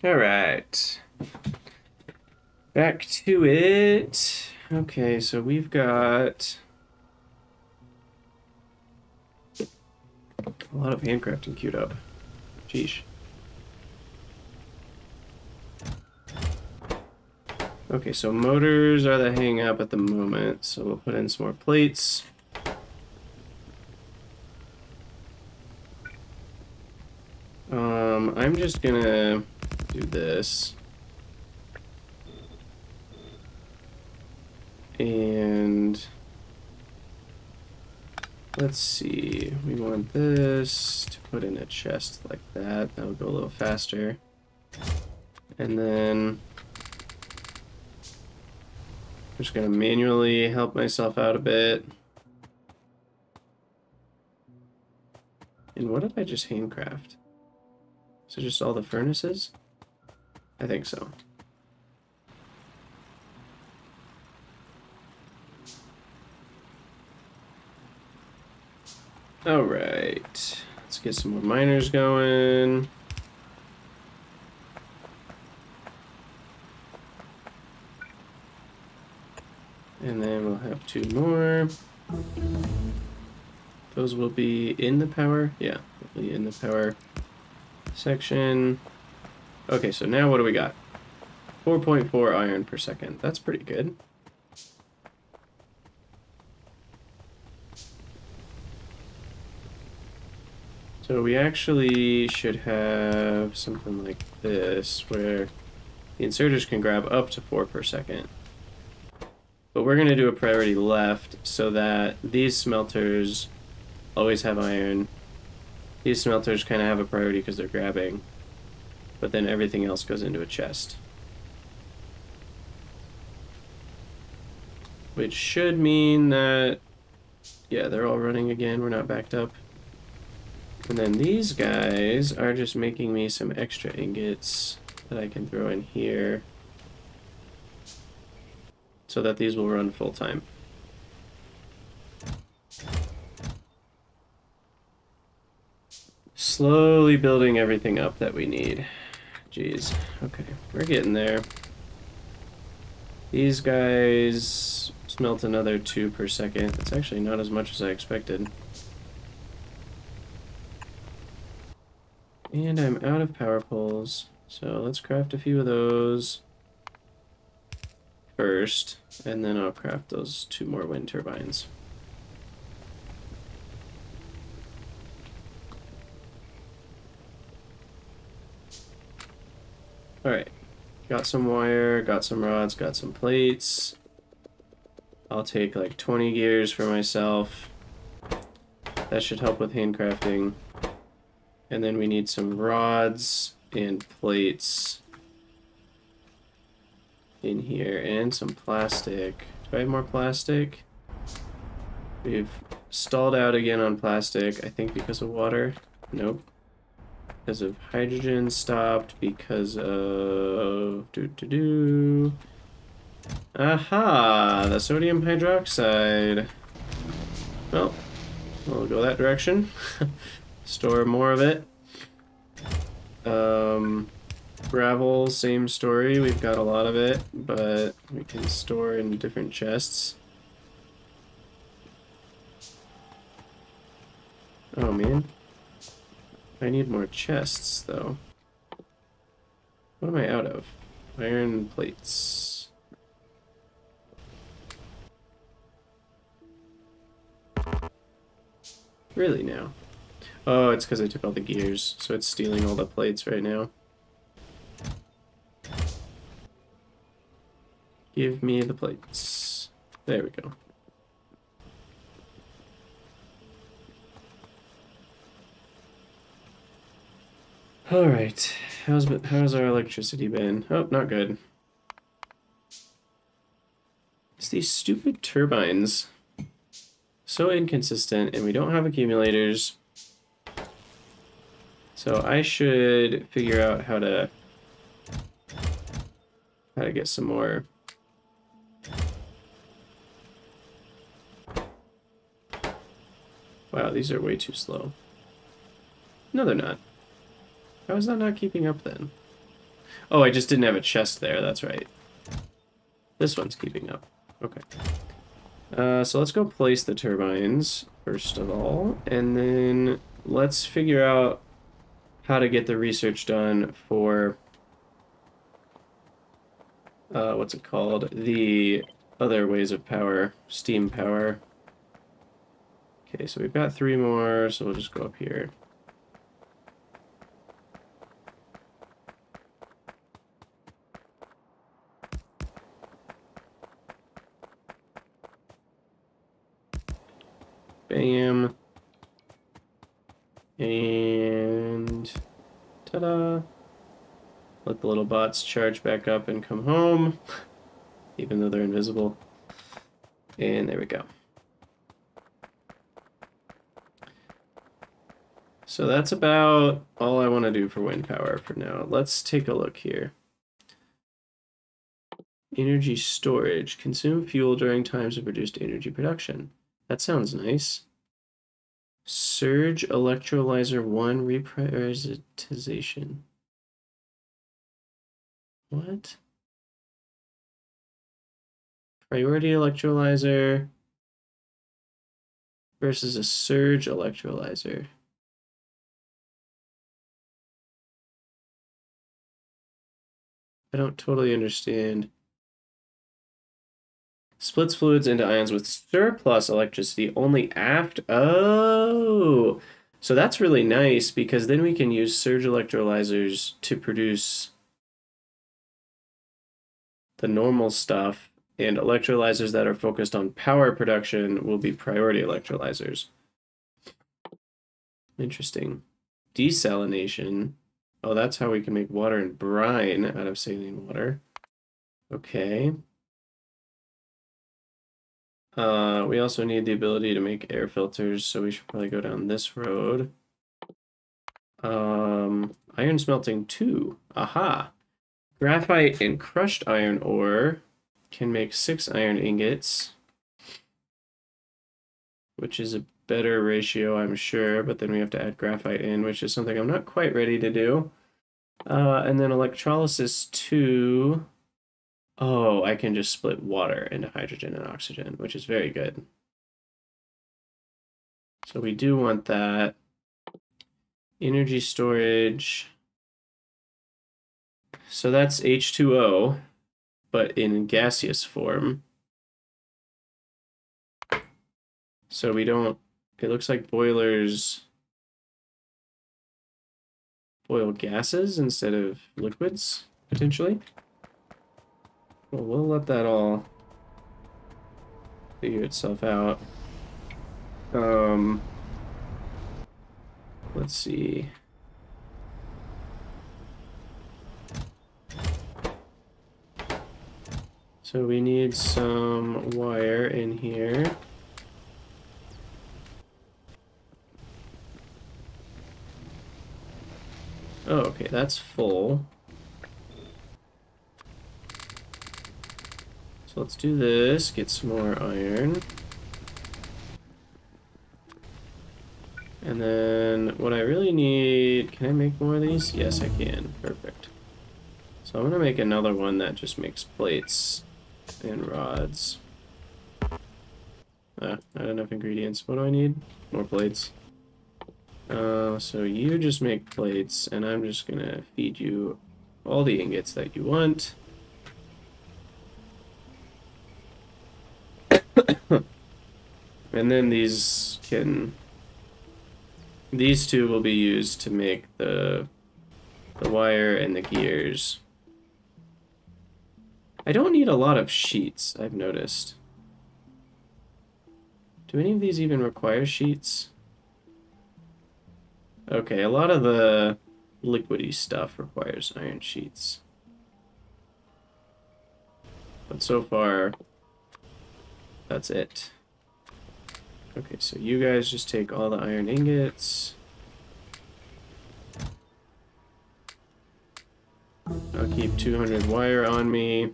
All right. Back to it. Okay, so we've got a lot of handcrafting queued up. Sheesh. Okay, so motors are the hang up at the moment, so we'll put in some more plates. I'm just gonna do this. And let's see, we want this to put in a chest like that. That'll go a little faster. And then I'm just gonna manually help myself out a bit. And what did I just handcraft? So just all the furnaces? I think so. All right, let's get some more miners going. And then we'll have 2 more. Those will be in the power. Yeah, they'll be in the power section. Okay, so now what do we got? 4.4 iron per second. That's pretty good. So we actually should have something like this, where the inserters can grab up to 4 per second. But we're going to do a priority left so that these smelters always have iron. These smelters kind of have a priority because they're grabbing, but then everything else goes into a chest. Which should mean that, yeah, they're all running again. We're not backed up. And then these guys are just making me some extra ingots that I can throw in here so that these will run full time. Slowly building everything up that we need. Jeez. Okay, we're getting there. These guys smelt another 2 per second. That's actually not as much as I expected. And I'm out of power poles, so let's craft a few of those first, and then I'll craft those 2 more wind turbines. Alright, got some wire, got some rods, got some plates. I'll take like 20 gears for myself. That should help with handcrafting. And then we need some rods and plates in here, and some plastic. Do I have more plastic? We've stalled out again on plastic, I think because of water. Nope. Because of hydrogen stopped, because of... Aha! The sodium hydroxide. Well, we'll go that direction. Store more of it. Gravel, same story. We've got a lot of it, but we can store in different chests. Oh man. I need more chests, though. What am I out of? Iron plates. Really now? Oh, it's because I took all the gears, so it's stealing all the plates right now. Give me the plates. There we go. Alright, how's our electricity been? Oh, not good. It's these stupid turbines. So inconsistent, and we don't have accumulators. So I should figure out how to get some more. Wow, these are way too slow. No, they're not. How is that not keeping up then? Oh, I just didn't have a chest there, that's right. This one's keeping up. Okay. So let's go place the turbines, first of all, and then let's figure out how to get the research done for, what's it called? The other ways of power, steam power. Okay, so we've got 3 more, so we'll just go up here. Bam. And ta-da. Let the little bots charge back up and come home, even though they're invisible. And there we go. So that's about all I want to do for wind power for now. Let's take a look here. Energy storage. Consume fuel during times of reduced energy production. That sounds nice. Surge Electrolyzer 1 reprioritization. What? Priority electrolyzer versus a surge electrolyzer. I don't totally understand. Splits fluids into ions with surplus electricity only after... Oh! So that's really nice because then we can use surge electrolyzers to produce the normal stuff, and electrolyzers that are focused on power production will be priority electrolyzers. Interesting. Desalination. Oh, that's how we can make water and brine out of saline water. Okay. We also need the ability to make air filters, so we should probably go down this road. Iron smelting 2. Aha! Graphite and crushed iron ore can make 6 iron ingots, which is a better ratio, I'm sure, but then we have to add graphite in, which is something I'm not quite ready to do. And then electrolysis 2. Oh, I can just split water into hydrogen and oxygen, which is very good. So we do want that. Energy storage. So that's H2O, but in gaseous form. So we don't, it looks like boilers boil gases instead of liquids, potentially. Well, we'll let that all figure itself out. Let's see. So we need some wire in here. Oh, okay, that's full. So let's do this, get some more iron. And then what I really need, can I make more of these? Yes, I can. Perfect. So I'm gonna make another one that just makes plates and rods. Not enough ingredients. What do I need? More plates. So you just make plates, and I'm just gonna feed you all the ingots that you want. And then these two will be used to make the wire and the gears. I don't need a lot of sheets, I've noticed. Do any of these even require sheets? Okay, a lot of the liquidy stuff requires iron sheets. But so far, that's it. Okay, so you guys just take all the iron ingots. I'll keep 200 wire on me.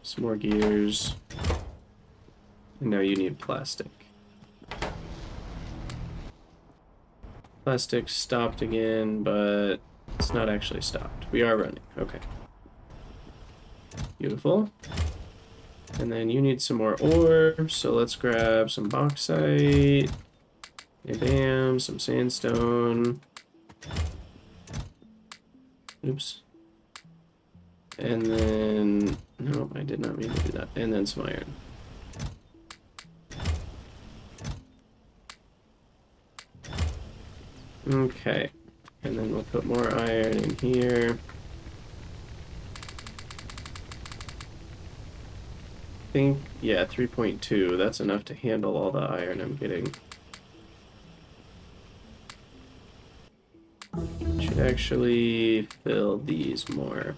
Some more gears. And now you need plastic. Plastic stopped again, but it's not actually stopped. We are running. Okay. Beautiful. And then you need some more ore, so let's grab some bauxite. And bam, some sandstone. Oops. And then, no, I did not mean to do that. And then some iron. Okay. And then we'll put more iron in here. I think, yeah, 3.2. That's enough to handle all the iron I'm getting. Should actually fill these more.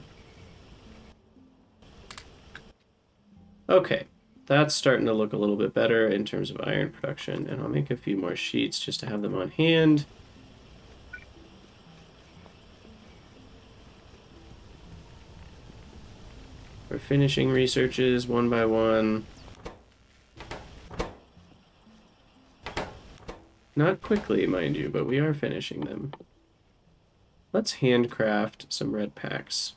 Okay, that's starting to look a little bit better in terms of iron production, and I'll make a few more sheets just to have them on hand. We're finishing researches one by one. Not quickly, mind you, but we are finishing them. Let's handcraft some red packs.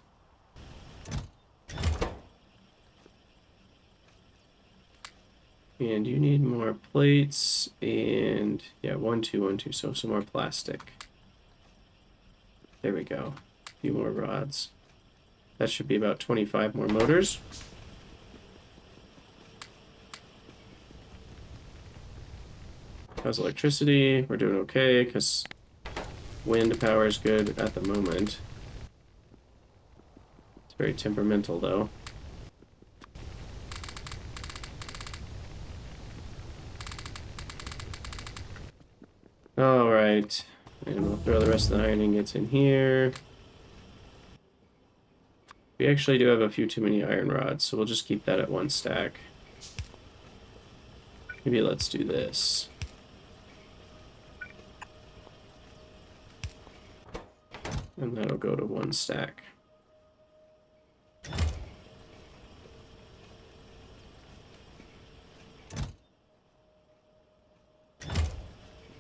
And you need more plates, and yeah, 1, 2, 1, 2, so some more plastic. There we go. A few more rods. That should be about 25 more motors. How's electricity? We're doing okay, because wind power is good at the moment. It's very temperamental, though. Alright, and we'll throw the rest of the iron ingots in here. We actually do have a few too many iron rods, so we'll just keep that at 1 stack. Maybe let's do this. And that'll go to 1 stack.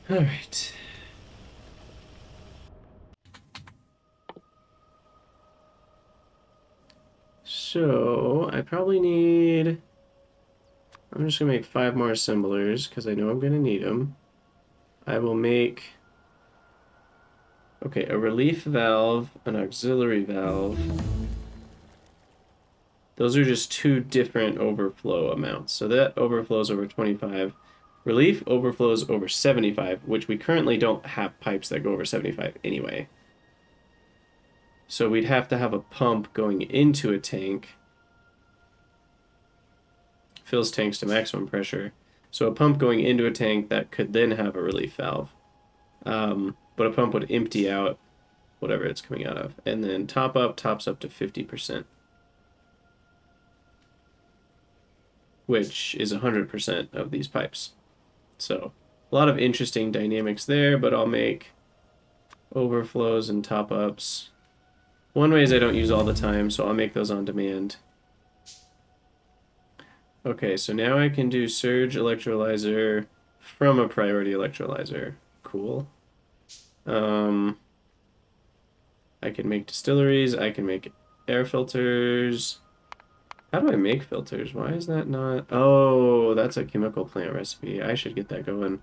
All right. So I probably need, I'm just gonna make 5 more assemblers because I know I'm gonna need them. I will make, okay, a relief valve, an auxiliary valve. Those are just 2 different overflow amounts. So that overflows over 25. Relief overflows over 75, which we currently don't have pipes that go over 75 anyway. So we'd have to have a pump going into a tank. Fills tanks to maximum pressure. So a pump going into a tank that could then have a relief valve. But a pump would empty out whatever it's coming out of. And then top up tops up to 50%. Which is 100% of these pipes. So a lot of interesting dynamics there, but I'll make overflows and top-ups. One way is I don't use all the time, so I'll make those on demand. Okay, so now I can do surge electrolyzer from a priority electrolyzer. Cool. I can make distilleries, I can make air filters. How do I make filters? Why is that not... Oh, that's a chemical plant recipe. I should get that going.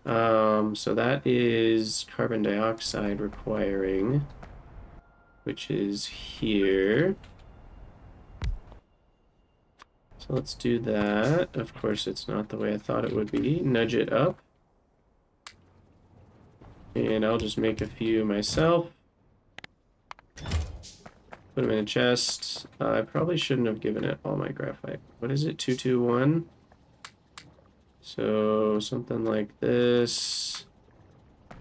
So that is carbon dioxide requiring, which is here. So let's do that. Of course, it's not the way I thought it would be. Nudge it up. And I'll just make a few myself. Put them in a chest. I probably shouldn't have given it all my graphite. What is it? 221? So something like this.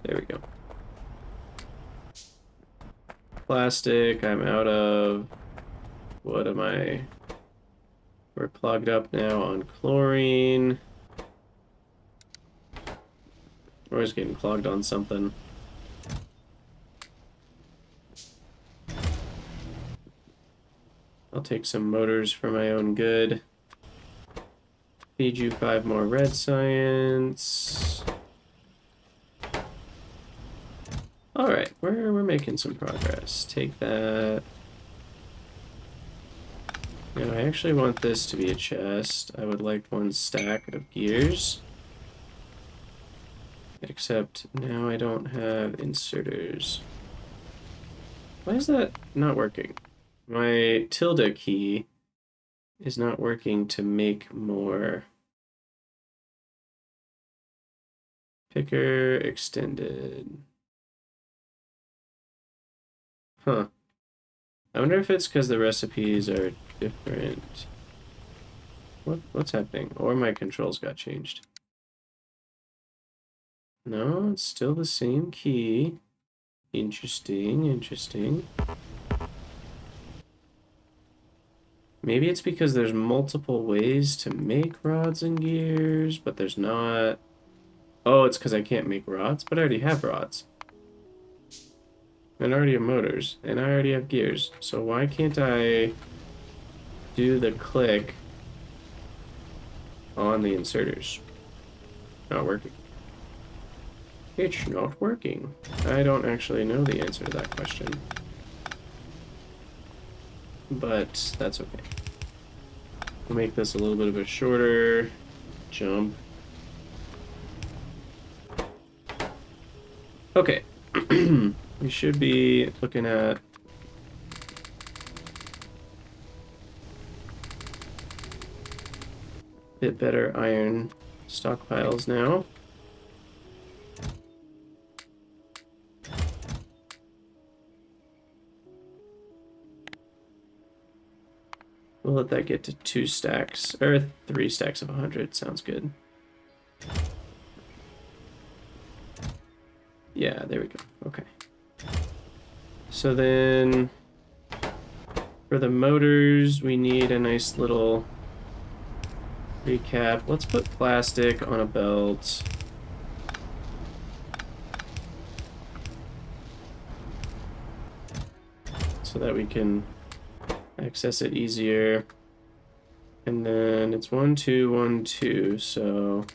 There we go. Plastic, I'm out of. What am I? We're clogged up now on chlorine. We're always getting clogged on something. I'll take some motors for my own good. Feed you 5 more red science. we're making some progress. Take that. Now I actually want this to be a chest. I would like one stack of gears. Except now I don't have inserters. Why is that not working? My tilde key is not working to make more. Picker extended. Huh. I wonder if it's because the recipes are different. What's happening? Or my controls got changed. No, it's still the same key. Interesting, interesting. Maybe it's because there's multiple ways to make rods and gears, but there's not... Oh, it's because I can't make rods, but I already have rods. And I already have motors, and I already have gears. So why can't I do the click on the inserters? Not working. It's not working. I don't actually know the answer to that question. But that's okay. We'll make this a little bit of a shorter jump. Okay. We should be looking at a bit better iron stockpiles now. We'll let that get to 2 stacks, or 3 stacks of 100, sounds good. Yeah, there we go, okay. So then, for the motors, we need a nice little recap. Let's put plastic on a belt. So that we can access it easier. And then it's 1, 2, 1, 2, so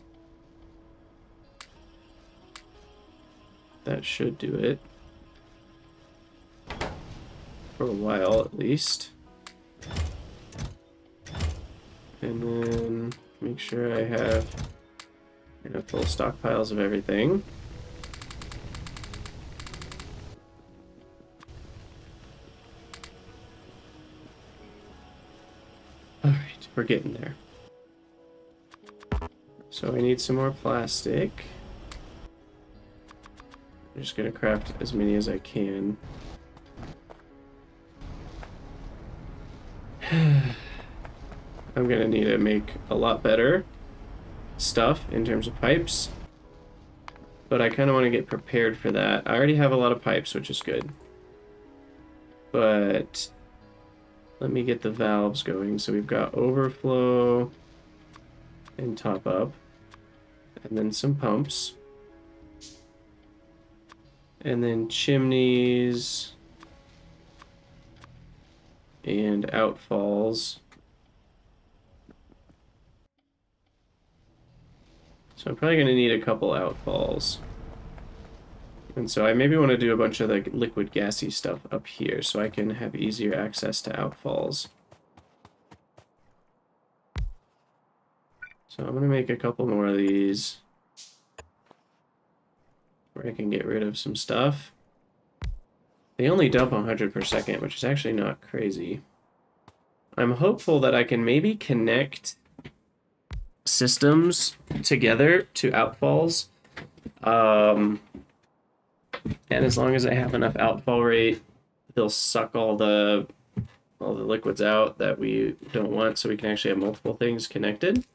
that should do it. For a while, at least. And then make sure I have full stockpiles of everything. Alright, we're getting there. So I need some more plastic. I'm just gonna craft as many as I can. I'm gonna need to make a lot better stuff in terms of pipes, but I kind of want to get prepared for that. I already have a lot of pipes, which is good, but let me get the valves going. So we've got overflow and top up, and then some pumps, and then chimneys and outfalls. So I'm probably going to need a couple outfalls. And so I maybe want to do a bunch of the liquid gassy stuff up here so I can have easier access to outfalls. So I'm going to make a couple more of these where I can get rid of some stuff. They only dump 100 per second, which is actually not crazy. I'm hopeful that I can maybe connect systems together to outfalls, and as long as I have enough outfall rate, they'll suck all the liquids out that we don't want, so we can actually have multiple things connected.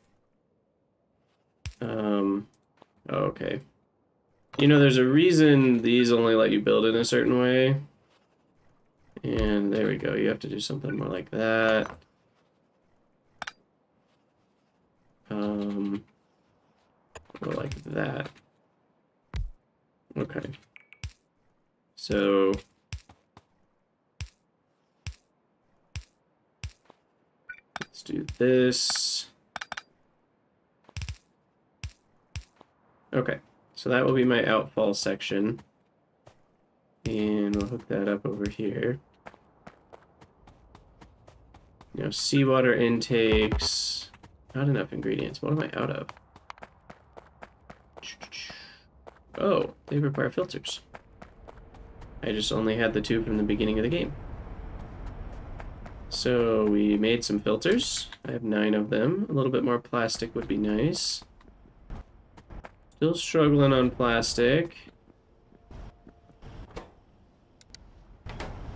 Okay, you know, there's a reason these only let you build in a certain way, and there we go. You have to do something more like that. Or like that. Okay. So let's do this. Okay, so that will be my outfall section. And we'll hook that up over here. Now, seawater intakes. Not enough ingredients. What am I out of? Oh, they require filters. I just only had the 2 from the beginning of the game. So we made some filters. I have 9 of them. A little bit more plastic would be nice. Still struggling on plastic.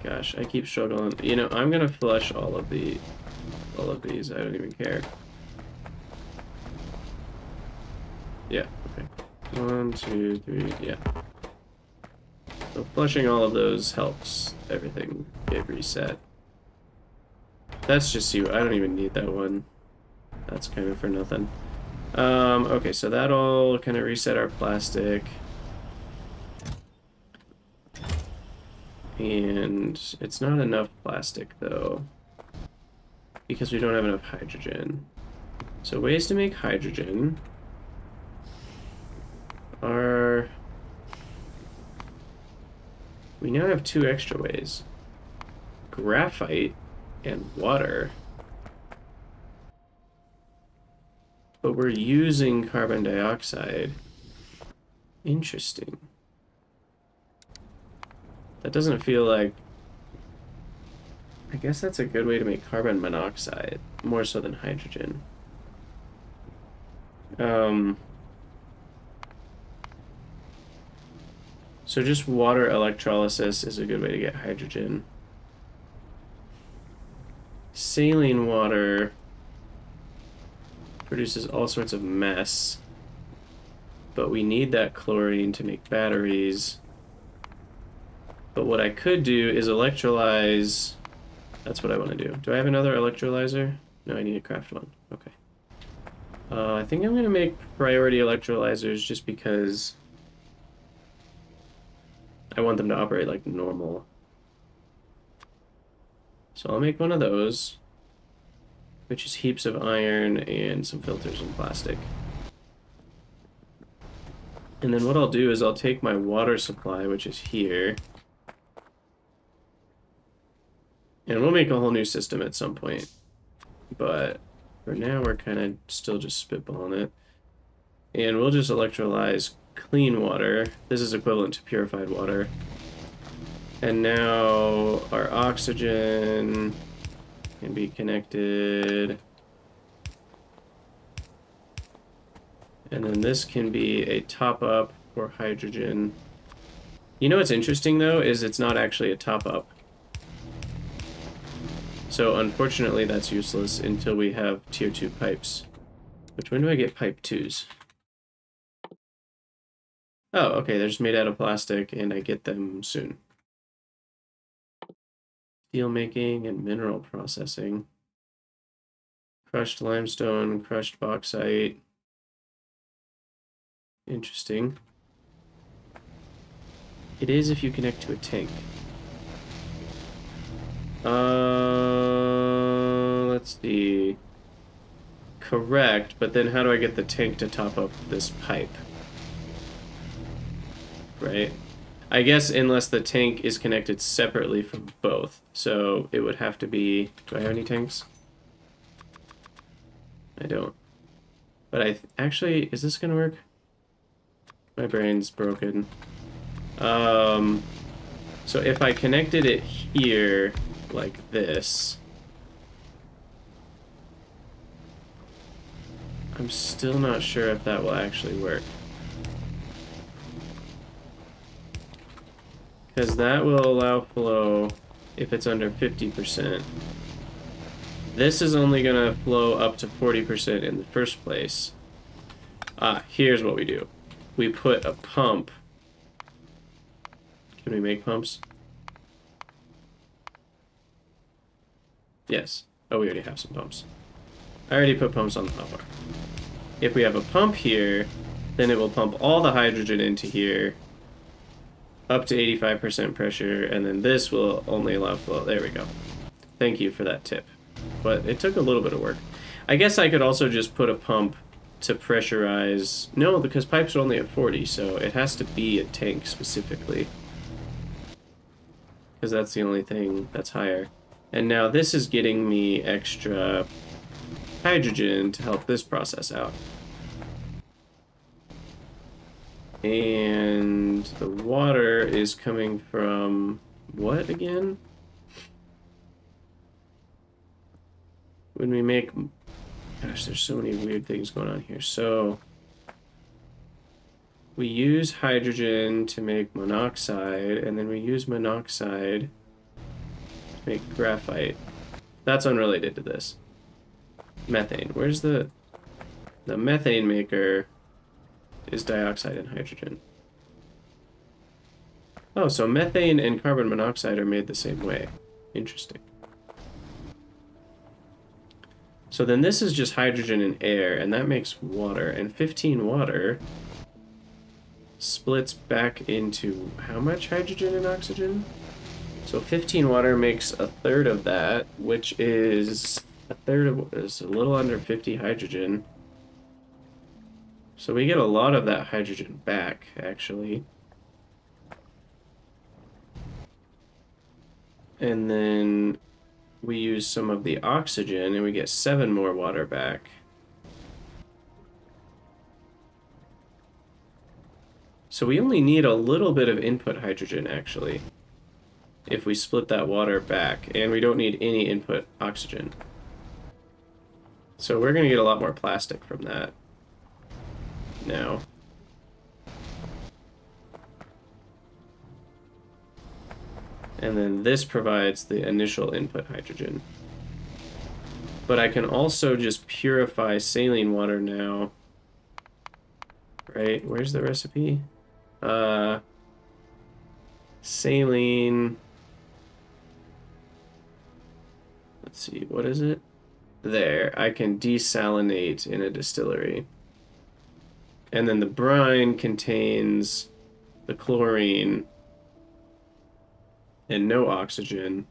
Gosh, I keep struggling. You know, I'm gonna flush all of these. I don't even care. Yeah, okay. 1, 2, 3, yeah. So flushing all of those helps everything get reset. That's just you. I don't even need that one. That's kind of for nothing. Okay, so that'll kind of reset our plastic. And it's not enough plastic, though, because we don't have enough hydrogen. So ways to make hydrogen are... We now have 2 extra ways. Graphite and water. But we're using carbon dioxide. Interesting. That doesn't feel like... I guess that's a good way to make carbon monoxide, more so than hydrogen. So just water electrolysis is a good way to get hydrogen. Saline water produces all sorts of mess, but we need that chlorine to make batteries. But what I could do is electrolyze. That's what I want to do. Do I have another electrolyzer? No, I need to craft one. Okay. I think I'm going to make priority electrolyzers just because I want them to operate like normal. So I'll make one of those, which is heaps of iron and some filters and plastic. And then what I'll do is I'll take my water supply, which is here, and we'll make a whole new system at some point. But for now, we're kind of still just spitballing it. And we'll just electrolyze clean water. This is equivalent to purified water. And now our oxygen can be connected. And then this can be a top-up for hydrogen. You know what's interesting, though, is it's not actually a top-up. So unfortunately, that's useless until we have tier 2 pipes. Which, when do I get pipe 2s? Oh, okay, they're just made out of plastic, and I get them soon. Steel making and mineral processing. Crushed limestone, crushed bauxite. Interesting. It is if you connect to a tank. Let's see. Correct, but then how do I get the tank to top up this pipe? Right? I guess unless the tank is connected separately from both. So it would have to be... Do I have any tanks? I don't. But actually, is this gonna work? My brain's broken. So if I connected it here, like this, I'm still not sure if that will actually work. Because that will allow flow if it's under 50%. This is only going to flow up to 40% in the first place. Here's what we do. We put a pump. Can we make pumps? Yes. Oh, we already have some pumps. I already put pumps on the hopper. If we have a pump here, then it will pump all the hydrogen into here up to 85% pressure, and then this will only allow flow. There we go. Thank you for that tip. But it took a little bit of work. I guess I could also just put a pump to pressurize... No, because pipes are only at 40, so it has to be a tank specifically. because that's the only thing that's higher. And now this is getting me extra hydrogen to help this process out. And the water is coming from what again? When we make... Gosh, there's so many weird things going on here. So we use hydrogen to make monoxide, and then we use monoxide to make graphite. That's unrelated to this. Methane. Where's the methane maker is dioxide and hydrogen. Oh, so methane and carbon monoxide are made the same way. Interesting. So then this is just hydrogen and air, and that makes water. And 15 water splits back into how much hydrogen and oxygen? So 15 water makes a third of that, which is a third of, is a little under 50 hydrogen. So we get a lot of that hydrogen back, actually. And then we use some of the oxygen, and we get 7 more water back. So we only need a little bit of input hydrogen, actually, if we split that water back, and we don't need any input oxygen. So we're going to get a lot more plastic from that now. And then this provides the initial input hydrogen. But I can also just purify saline water now. Right? Where's the recipe? Saline. Let's see, what is it? There. I can desalinate in a distillery. And then the brine contains the chlorine and no oxygen.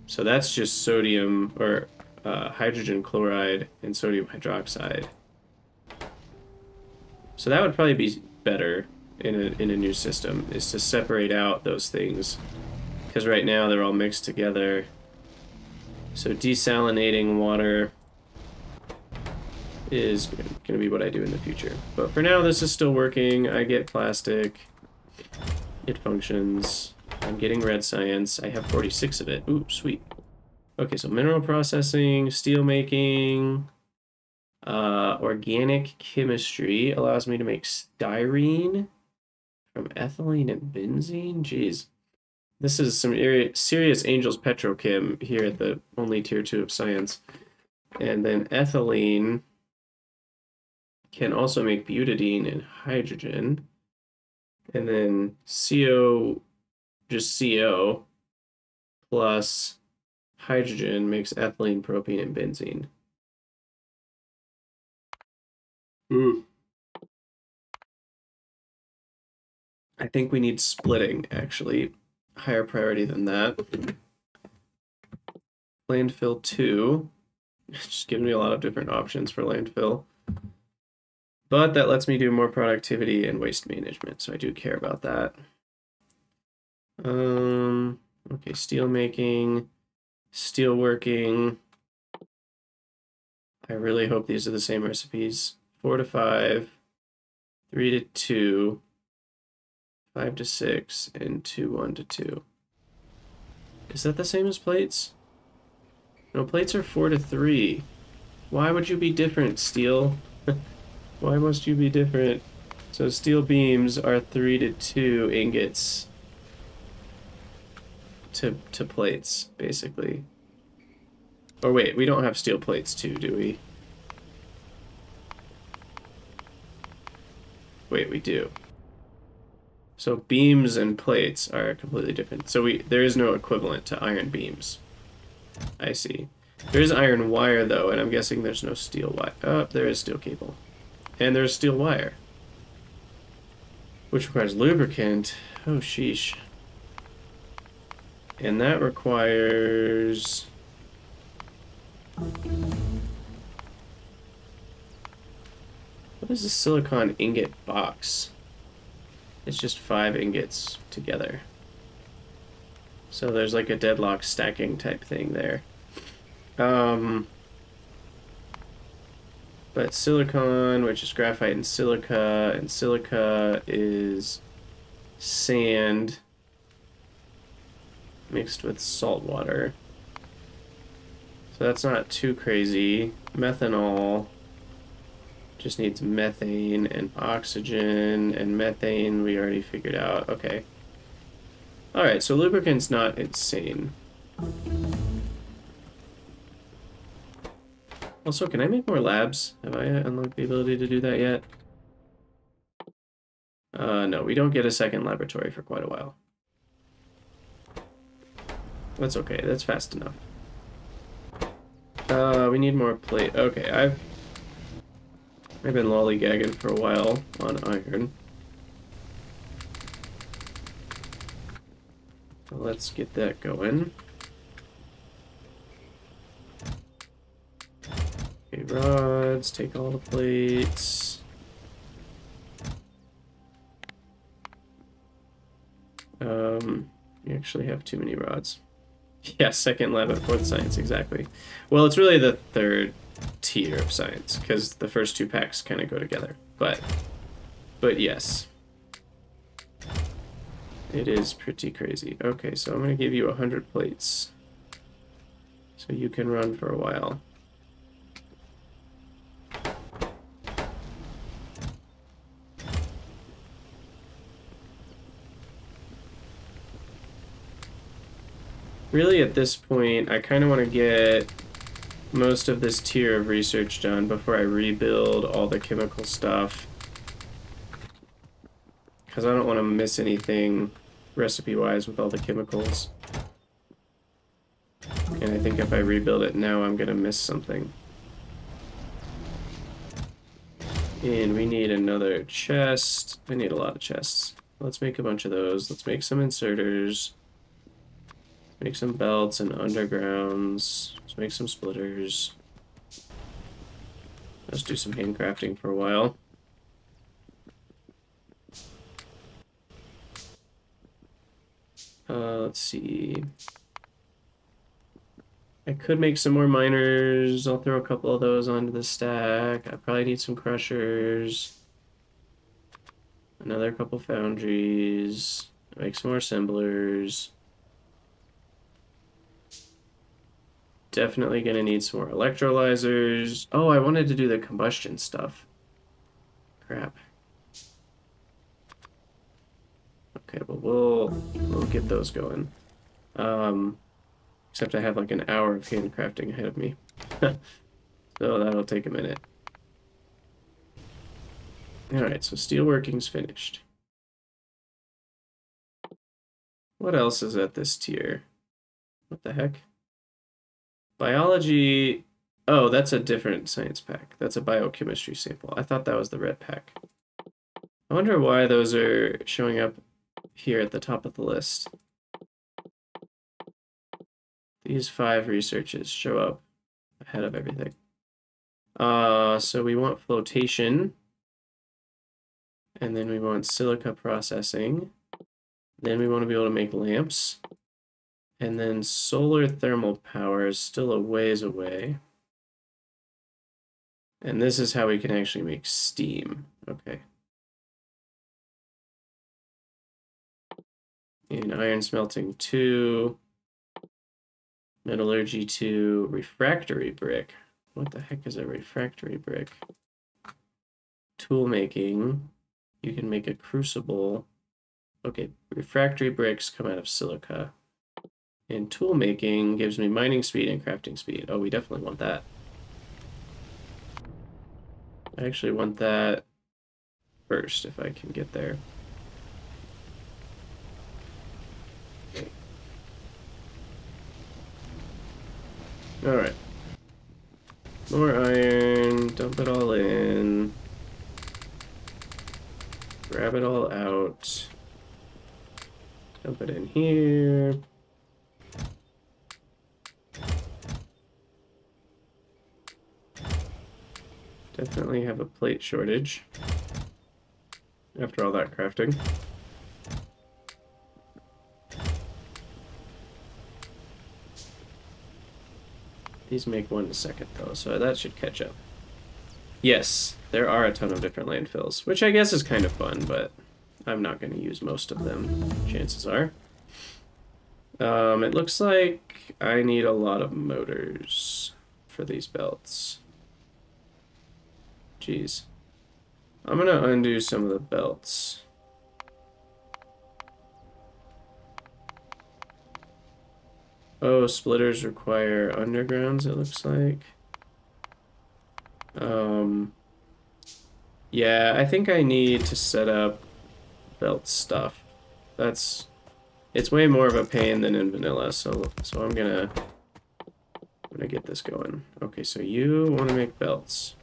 So that's just sodium, or hydrogen chloride and sodium hydroxide. So that would probably be better in a new system, is to separate out those things. Because right now they're all mixed together. So desalinating water is going to be what I do in the future. But for now, this is still working. I get plastic. It functions. I'm getting red science. I have 46 of it. Ooh, sweet. Okay, so mineral processing, steel making, organic chemistry allows me to make styrene from ethylene and benzene. Jeez. This is some serious Angels Petrochem here at the only tier 2 of science. And then ethylene can also make butadiene and hydrogen. And then CO, just CO, plus hydrogen makes ethylene, propene, and benzene. Ooh. I think we need splitting, actually. Higher priority than that. Landfill 2. It's just giving me a lot of different options for landfill. But that lets me do more productivity and waste management, so I do care about that. Okay, steel making, steel working. I really hope these are the same recipes. 4 to 5, 3 to 2, 5 to 6, and 2, 1 to 2. Is that the same as plates? No, plates are 4 to 3. Why would you be different, steel? Why must you be different? So steel beams are 3 to 2 ingots to plates, basically. Or wait, we don't have steel plates too, do we? Wait, we do. So beams and plates are completely different. So there is no equivalent to iron beams. I see. There is iron wire though, and I'm guessing there's no steel wire. Oh, there is steel cable. And there's steel wire. Which requires lubricant. Oh, sheesh. And that requires... What is a silicon ingot box? It's just 5 ingots together. So there's like a deadlock stacking type thing there. But silicon, which is graphite and silica is sand mixed with salt water. So that's not too crazy. Methanol just needs methane and oxygen, and methane we already figured out. Okay. Alright, so lubricant's not insane. Also, can I make more labs? Have I unlocked the ability to do that yet? No, we don't get a second laboratory for quite a while. That's okay, that's fast enough. We need more plate. Okay, I've been lollygagging for a while on iron. So let's get that going. Okay, rods, take all the plates. We actually have too many rods. Yeah, second lab at fourth science, exactly. Well, it's really the third tier of science, because the first two packs kind of go together. But yes. It is pretty crazy. Okay, so I'm going to give you 100 plates. So you can run for a while. Really, at this point, I kind of want to get most of this tier of research done before I rebuild all the chemical stuff. Because I don't want to miss anything recipe-wise with all the chemicals. And I think if I rebuild it now, I'm going to miss something. And we need another chest. I need a lot of chests. Let's make a bunch of those. Let's make some inserters. Make some belts and undergrounds. Let's make some splitters. Let's do some handcrafting for a while. Let's see. I could make some more miners. I'll throw a couple of those onto the stack. I probably need some crushers. Another couple foundries. Make some more assemblers. Definitely gonna need some more electrolyzers. Oh, I wanted to do the combustion stuff. Crap. Okay, well we'll get those going. Except I have like an hour of handcrafting ahead of me. So that'll take a minute. Alright, so steelworking's finished. What else is at this tier? What the heck? Biology... Oh, that's a different science pack. That's a biochemistry sample. I thought that was the red pack. I wonder why those are showing up here at the top of the list. These 5 researches show up ahead of everything. So we want flotation. And then we want silica processing. Then we want to be able to make lamps. And then solar thermal power is still a ways away. And this is how we can actually make steam. Okay. And iron smelting 2. Metallurgy 2. Refractory brick. What the heck is a refractory brick? Tool making. You can make a crucible. Okay, refractory bricks come out of silica. And tool making gives me mining speed and crafting speed. Oh, we definitely want that. I actually want that first if I can get there. Okay. Alright. More iron, dump it all in. Grab it all out. Dump it in here. Definitely have a plate shortage after all that crafting. These make 1 a second though, so that should catch up. Yes, there are a ton of different landfills, which I guess is kind of fun, but I'm not going to use most of them, chances are. It looks like I need a lot of motors for these belts. Jeez. I'm going to undo some of the belts. Oh, splitters require undergrounds, it looks like. Yeah, I think I need to set up belt stuff. It's way more of a pain than in vanilla, so I'm gonna get this going. Okay, so you want to make belts.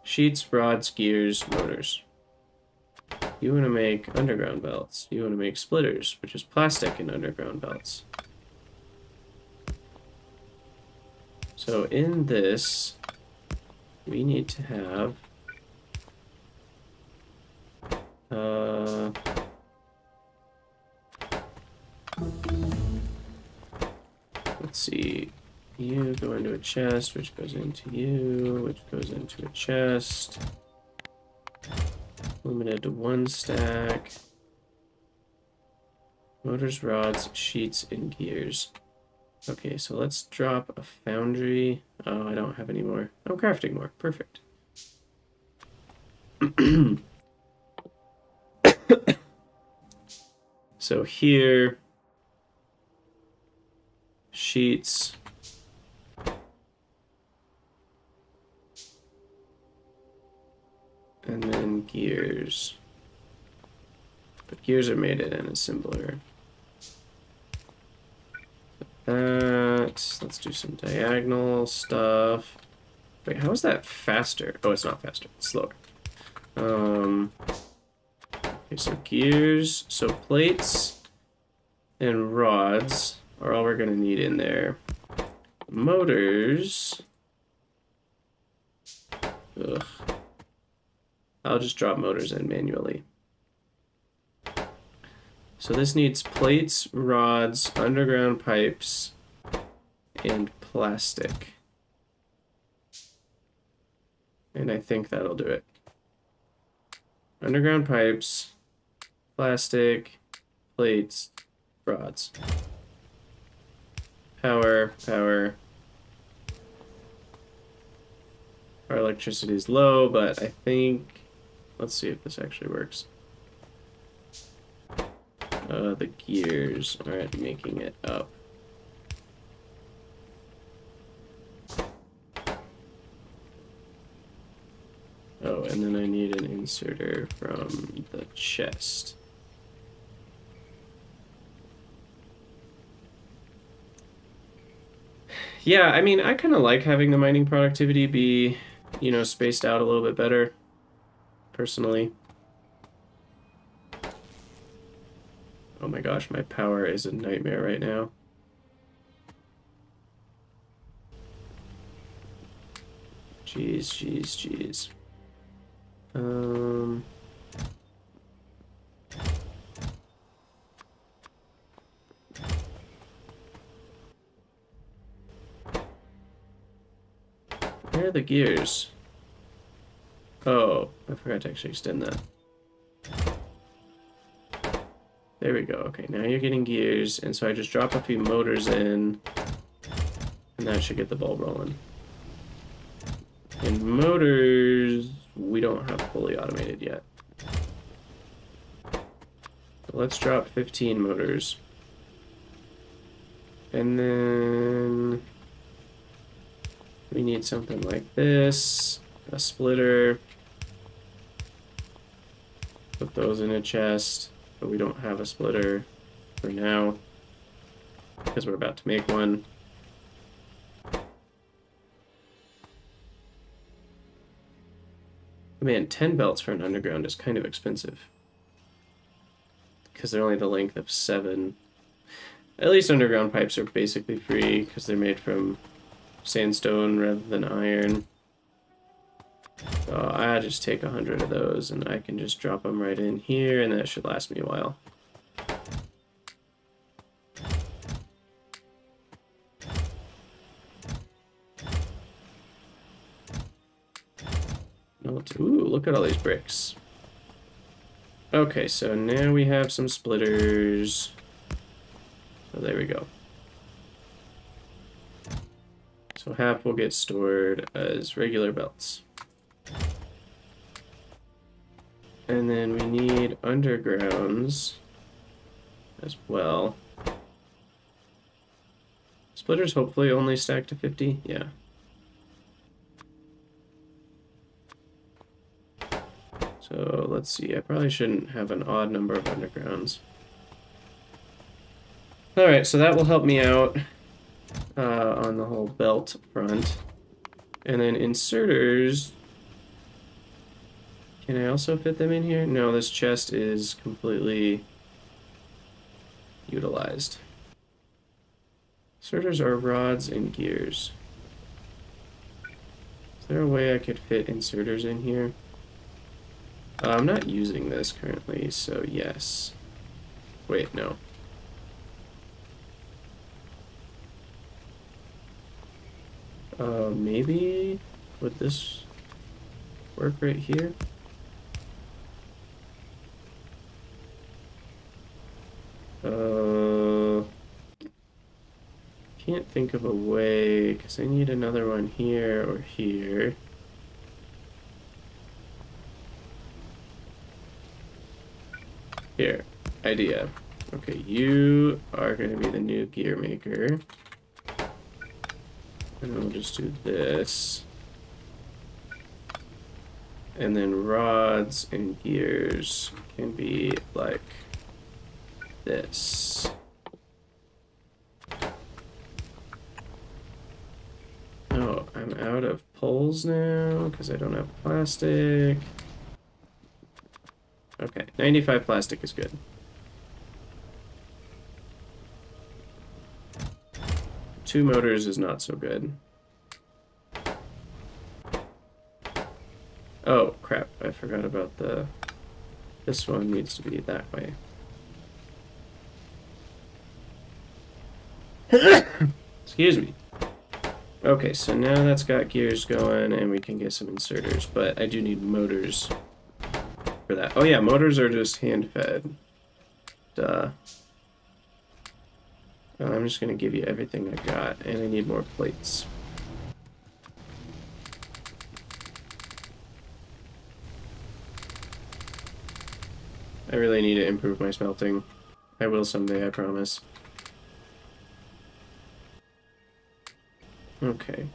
Sheets, rods, gears, motors. You want to make underground belts. You want to make splitters, which is plastic in underground belts. So in this, we need to have let's see, you go into a chest, which goes into you, which goes into a chest. Limited to 1 stack. Motors, rods, sheets, and gears. Okay, so let's drop a foundry. Oh, I don't have any more. I'm crafting more. Perfect. So here, sheets. And then gears. But gears are made in an assembler. Let's do some diagonal stuff. Wait, how is that faster? Oh, it's not faster, it's slower. Okay, so gears, so plates and rods are all we're gonna need in there. Motors. Ugh. I'll just drop motors in manually. So this needs plates, rods, underground pipes, and plastic. And I think that'll do it. Underground pipes, plastic, plates, rods. Power, power. Our electricity is low, but I think... Let's see if this actually works. The gears aren't making it up. Oh, and then I need an inserter from the chest. Yeah, I mean, I kind of like having the mining productivity be, you know, spaced out a little bit better, personally. Oh my gosh, my power is a nightmare right now. Jeez, jeez, jeez. Where are the gears? Oh, I forgot to actually extend that. There we go. Okay, now you're getting gears, and so I just drop a few motors in, and that should get the bulb rolling. And motors, we don't have fully automated yet. So let's drop 15 motors. And then we need something like this, a splitter. Put those in a chest. But we don't have a splitter for now because we're about to make one. Man, 10 belts for an underground is kind of expensive because they're only the length of 7. At least underground pipes are basically free because they're made from sandstone rather than iron. So I just take 100 of those and I can just drop them right in here, and that should last me a while. Ooh, look at all these bricks. Okay, so now we have some splitters. So there we go. So half will get stored as regular belts. And then we need undergrounds as well. Splitters hopefully only stack to 50, yeah. So let's see, I probably shouldn't have an odd number of undergrounds. Alright, so that will help me out on the whole belt front. And then inserters, can I also fit them in here? No, this chest is completely utilized. Inserters are rods and gears. Is there a way I could fit inserters in here? I'm not using this currently, so yes. Wait, no. Maybe would this work right here? Can't think of a way, because I need another one here or here. Here, idea. Okay, you are going to be the new gear maker. And we'll just do this. And then rods and gears can be like this. Oh, I'm out of poles now because I don't have plastic. Okay, 95 plastic is good. Two motors is not so good. Oh, crap. I forgot about the... This one needs to be that way. Excuse me. Okay, so now that's got gears going, and we can get some inserters, but I do need motors for that. Oh yeah, motors are just hand-fed. Duh. I'm just gonna give you everything I got, and I need more plates. I really need to improve my smelting. I will someday, I promise. Okay.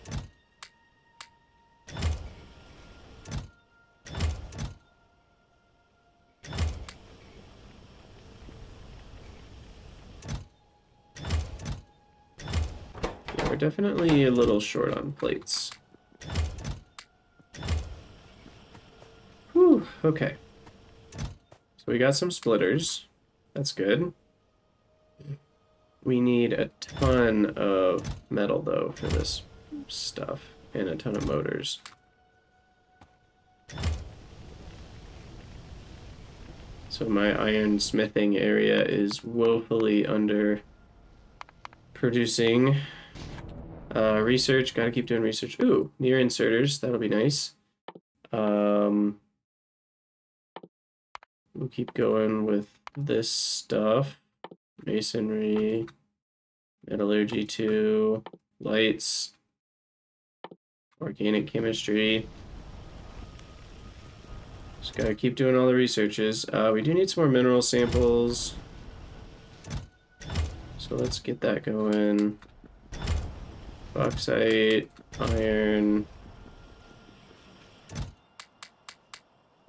Yeah, we're definitely a little short on plates. Whew, okay. So we got some splitters. That's good. We need a ton of metal, though, for this stuff, and a ton of motors. So my iron smithing area is woefully under producing. Research, gotta keep doing research. Ooh, near inserters, that'll be nice. We'll keep going with this stuff. Masonry, metallurgy 2, lights, organic chemistry. Just gotta keep doing all the researches. We do need some more mineral samples. So let's get that going. Bauxite, iron.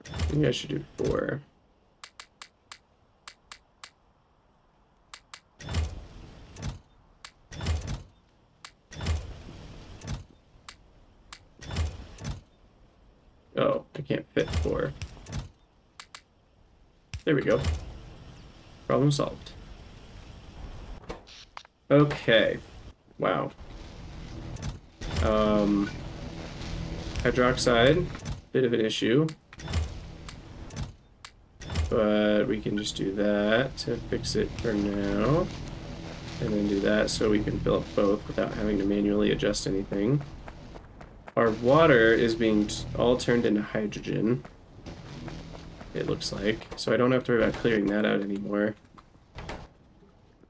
I think I should do 4. Oh, I can't fit 4. There we go. Problem solved. Okay. Wow. Hydroxide, bit of an issue. But we can just do that to fix it for now. And then do that so we can fill up both without having to manually adjust anything. our water is being all turned into hydrogen, it looks like. So I don't have to worry about clearing that out anymore.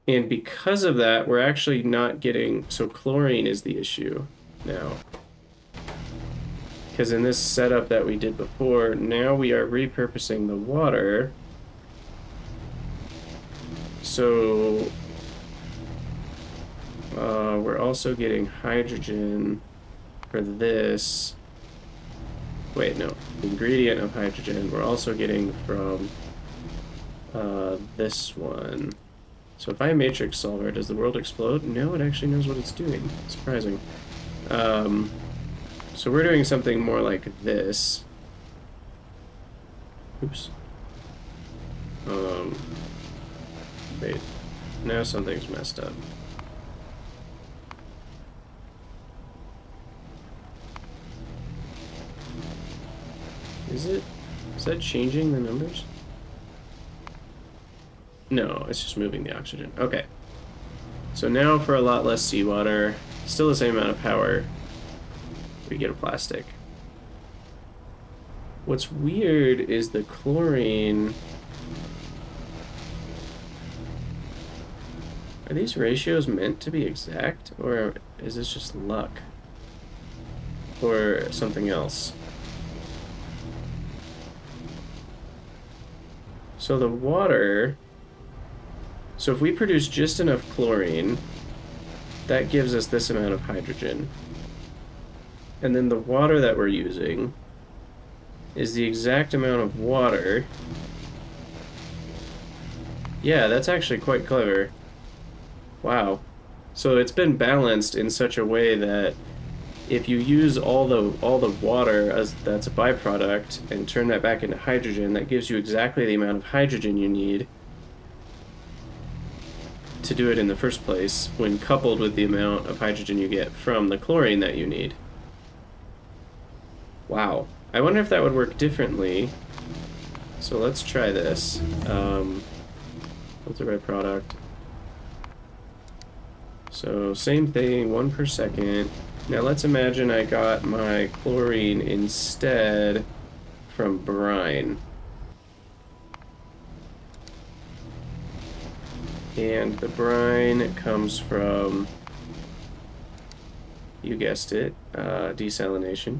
And because of that, we're actually not getting... So chlorine is the issue now. Because in this setup that we did before, now we are repurposing the water. So we're also getting hydrogen for this. Wait, no. The ingredient of hydrogen we're also getting from this one. So if I matrix solver, does the world explode? No, it actually knows what it's doing. Surprising. So we're doing something more like this. Oops. Wait. Now something's messed up. Is that changing the numbers? No, it's just moving the oxygen. Okay. So now for a lot less seawater, still the same amount of power, we get a plastic. What's weird is the chlorine. Are these ratios meant to be exact, or is this just luck? Or something else? So the water... So if we produce just enough chlorine, that gives us this amount of hydrogen. And then the water that we're using is the exact amount of water. Yeah, that's actually quite clever. Wow. So it's been balanced in such a way that if you use all the water as that's a byproduct and turn that back into hydrogen, that gives you exactly the amount of hydrogen you need to do it in the first place, when coupled with the amount of hydrogen you get from the chlorine that you need. Wow. I wonder if that would work differently. So let's try this. What's the right product? So same thing, 1 per second. Now let's imagine I got my chlorine instead from brine. And the brine comes from, you guessed it, desalination.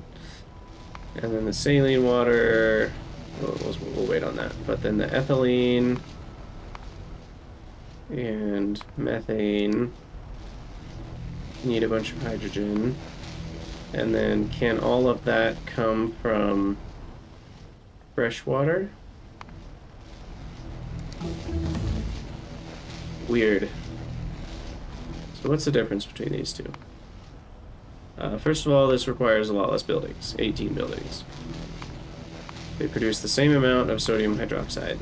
And then the saline water, we'll wait on that. But then the ethylene and methane need a bunch of hydrogen. And then can all of that come from fresh water? Weird. So what's the difference between these two? First of all, this requires a lot less buildings, 18 buildings. They produce the same amount of sodium hydroxide.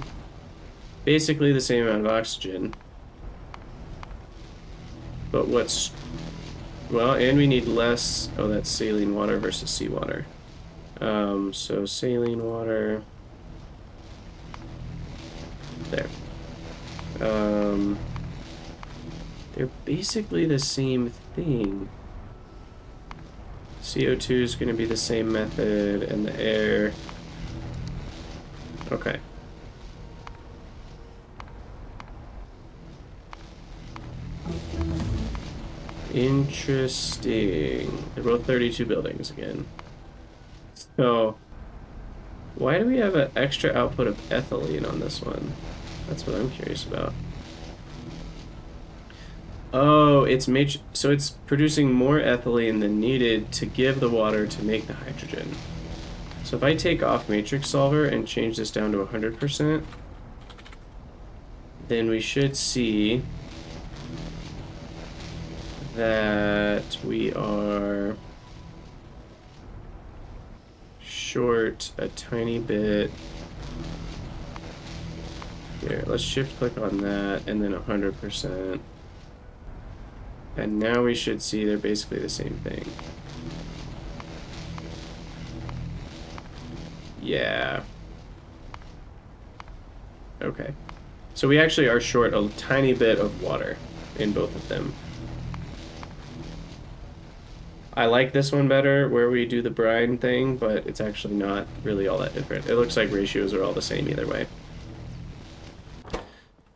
Basically the same amount of oxygen. But what's... Well, and we need less... Oh, that's saline water versus seawater. So saline water... There. They're basically the same thing. CO2 is going to be the same method, and the air... Okay. Interesting. They're both 32 buildings again. So, why do we have an extra output of ethylene on this one? That's what I'm curious about. Oh, so it's producing more ethylene than needed to give the water to make the hydrogen. So if I take off matrix solver and change this down to 100%, then we should see that we are short a tiny bit. Here, let's shift click on that and then 100%. And now we should see they're basically the same thing. Yeah. Okay. So we actually are short a tiny bit of water in both of them. I like this one better where we do the brine thing, but it's actually not really all that different. It looks like ratios are all the same either way.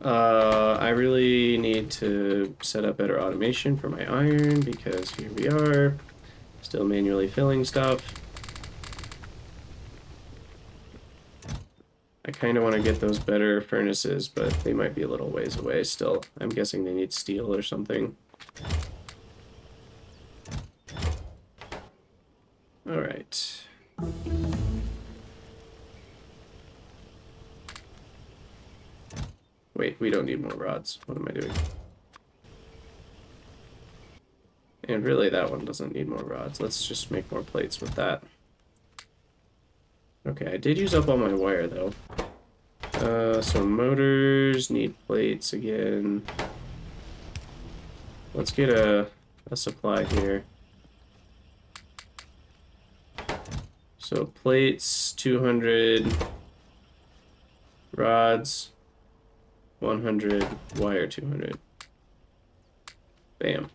I really need to set up better automation for my iron because here we are, still manually filling stuff. I kind of want to get those better furnaces, but they might be a little ways away still. I'm guessing they need steel or something. All right. Wait, we don't need more rods. What am I doing? And really, that one doesn't need more rods. Let's just make more plates with that. Okay, I did use up all my wire, though. So motors need plates again. Let's get a supply here. So plates, 200. Rods, 100. Wire, 200. Bam.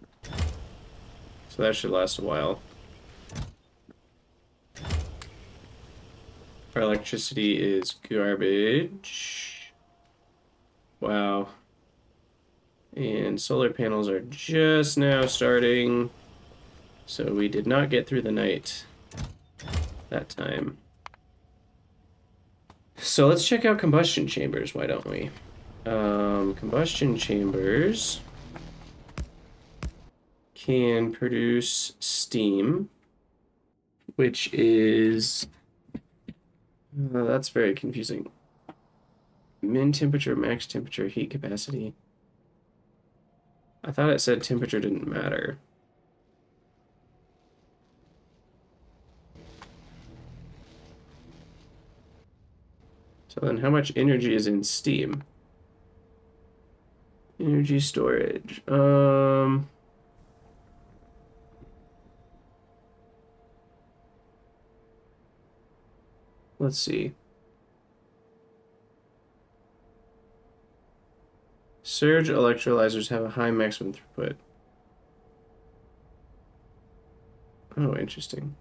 So that should last a while. Our electricity is garbage. Wow. And solar panels are just now starting. So we did not get through the night that time. So let's check out combustion chambers, why don't we? Combustion chambers can produce steam, which is... that's very confusing. Min temperature, max temperature, heat capacity. I thought it said temperature didn't matter. So then how much energy is in steam? Energy storage. Let's see. Surge electrolyzers have a high maximum throughput. Oh, interesting.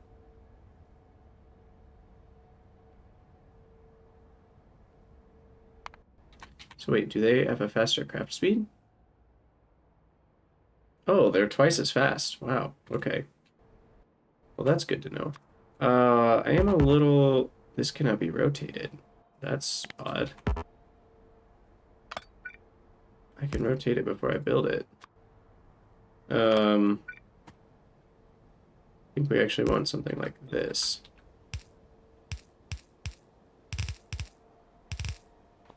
So wait, do they have a faster craft speed? Oh, they're twice as fast. Wow, okay. Well, that's good to know. I am a little... This cannot be rotated. That's odd. I can rotate it before I build it. I think we actually want something like this.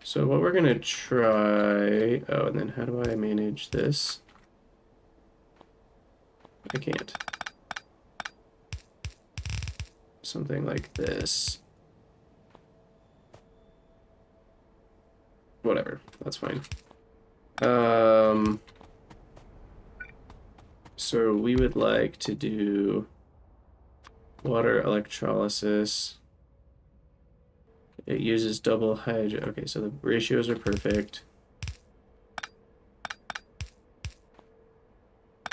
So what we're gonna try... Oh, and then how do I manage this? I can't. Something like this. Whatever, that's fine. So we would like to do water electrolysis. It uses double hydro. Okay, so the ratios are perfect.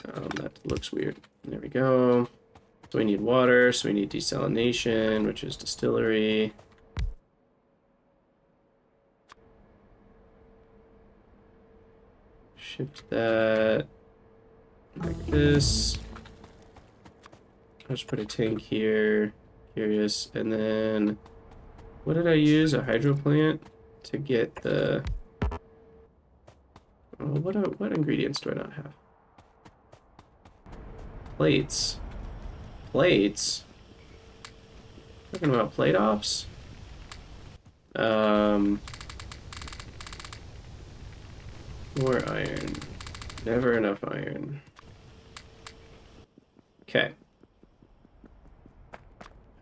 That looks weird. There we go. So we need water, so we need desalination, which is distillery. Shift that like this. I'll just put a tank here. Curious. And then what did I use? A hydro plant to get the... Oh, what ingredients do I not have? Plates. Plates? Talking about plate ops? More iron. Never enough iron. Okay.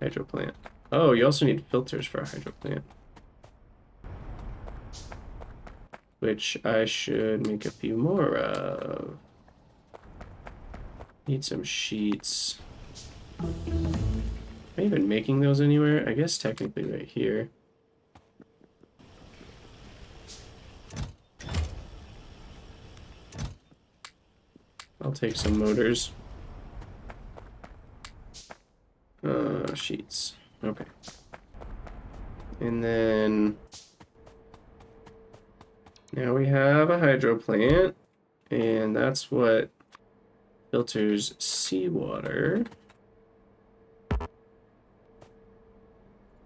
Hydro plant. Oh, you also need filters for a hydro plant. Which I should make a few more of. Need some sheets. Am I even making those anywhere? I guess technically right here. I'll take some motors. Sheets. Okay. And then now we have a hydro plant, and that's what filters seawater.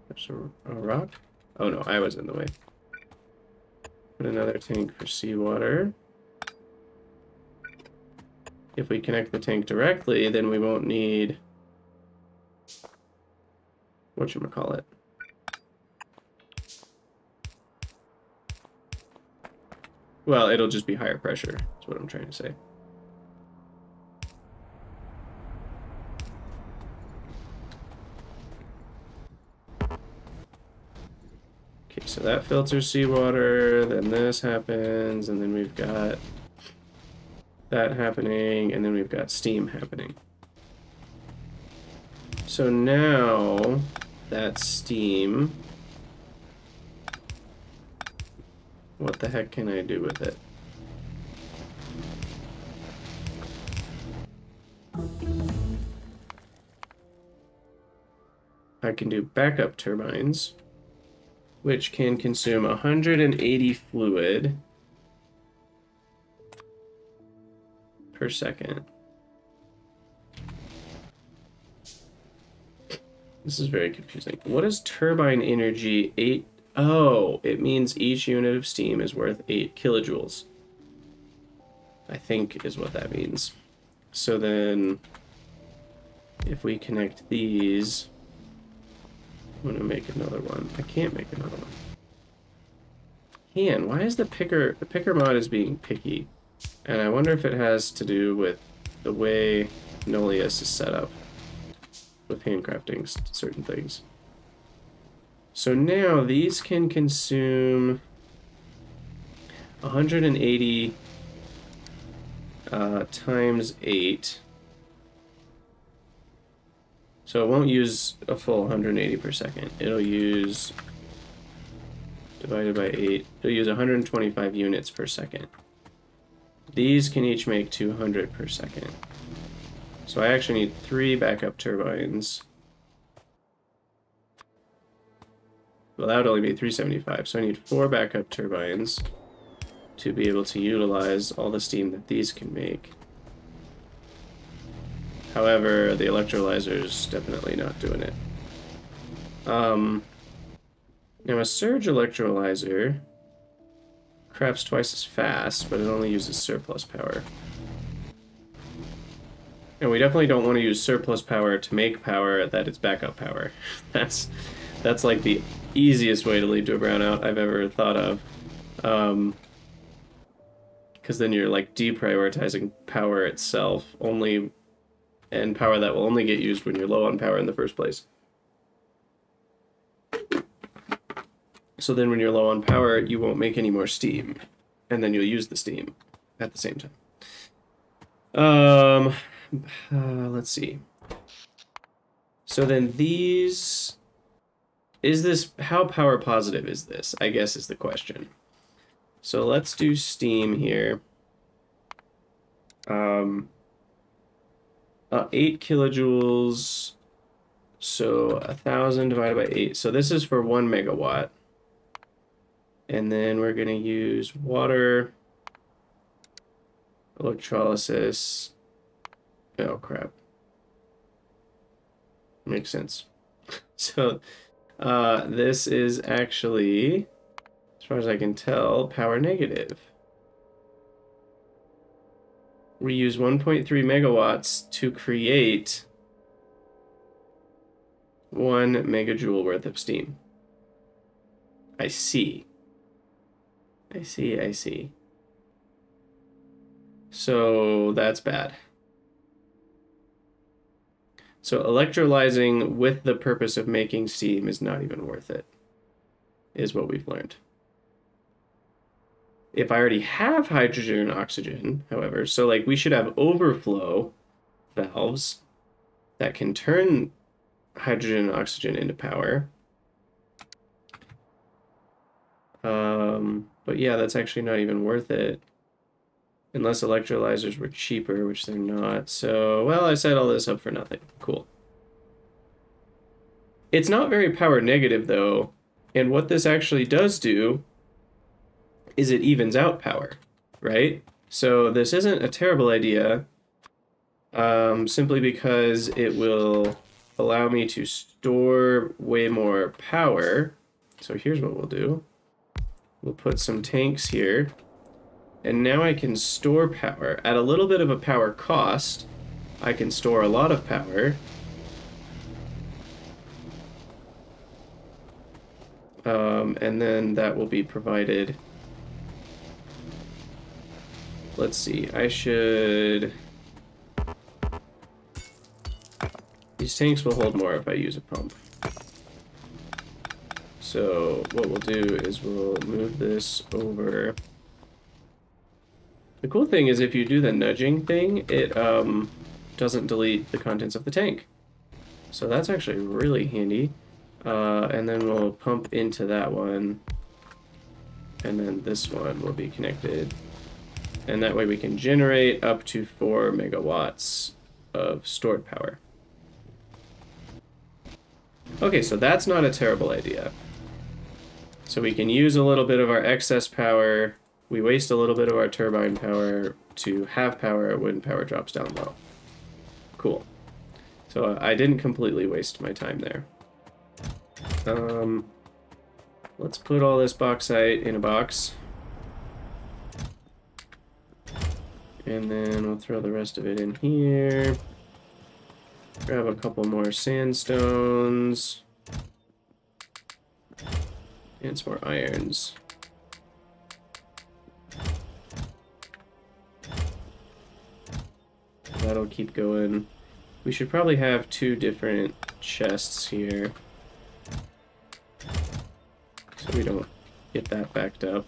There's a rock. Oh no, I was in the way. Put another tank for seawater. If we connect the tank directly, then we won't need whatchamacallit. Well, it'll just be higher pressure, is what I'm trying to say. Okay, so that filters seawater, then this happens, and then we've got that happening, and then we've got steam happening. So now that steam, what the heck can I do with it? I can do backup turbines, which can consume 180 fluid per second. This is very confusing. What is turbine energy? 8. Oh, it means each unit of steam is worth 8 kilojoules. I think is what that means. So then, if we connect these, I'm gonna make another one. I can't make another one. Why is the picker mod is being picky? And I wonder if it has to do with the way Nullius is set up with handcrafting certain things. So now these can consume 180 times 8. So it won't use a full 180 per second. It'll use, divided by 8, it'll use 125 units per second. These can each make 200 per second. So I actually need 3 backup turbines. Well, that would only be 375, so I need 4 backup turbines to be able to utilize all the steam that these can make. However, the electrolyzer's definitely not doing it. Now a surge electrolyzer crafts twice as fast, but it only uses surplus power. And we definitely don't want to use surplus power to make power that is backup power. That's like the easiest way to lead to a brownout I've ever thought of. Because then you're like deprioritizing power itself only, and power that will only get used when you're low on power in the first place. So then when you're low on power, you won't make any more steam, and then you'll use the steam at the same time. Let's see. So then these, is this, how power positive is this, I guess is the question. So let's do steam here. 8 kilojoules, so 1,000 divided by 8. So this is for 1 megawatt. And then we're going to use water, electrolysis. Oh, crap. Makes sense. So this is actually, as far as I can tell, power negative. We use 1.3 megawatts to create 1 megajoule worth of steam. I see. I see. So that's bad. So electrolyzing with the purpose of making steam is not even worth it, is what we've learned. If I already have hydrogen and oxygen, however, so like we should have overflow valves that can turn hydrogen and oxygen into power. But yeah, that's actually not even worth it. Unless electrolyzers were cheaper, which they're not. So, well, I set all this up for nothing. Cool. It's not very power negative though, and what this actually does do is it evens out power, right? So this isn't a terrible idea, simply because it will allow me to store way more power. So here's what we'll do. We'll put some tanks here, and now I can store power. At a little bit of a power cost, I can store a lot of power. And then that will be provided. Let's see, these tanks will hold more if I use a pump. So what we'll do is we'll move this over. The cool thing is if you do the nudging thing, it doesn't delete the contents of the tank. So that's actually really handy. And then we'll pump into that one. And then this one will be connected. And that way we can generate up to 4 megawatts of stored power. Okay, so that's not a terrible idea. So we can use a little bit of our excess power. We waste a little bit of our turbine power to have power when power drops down low. Cool. So I didn't completely waste my time there. Let's put all this bauxite in a box. And then we'll throw the rest of it in here. Grab a couple more sandstones. And some more irons. That'll keep going. We should probably have 2 different chests here, so we don't get that backed up.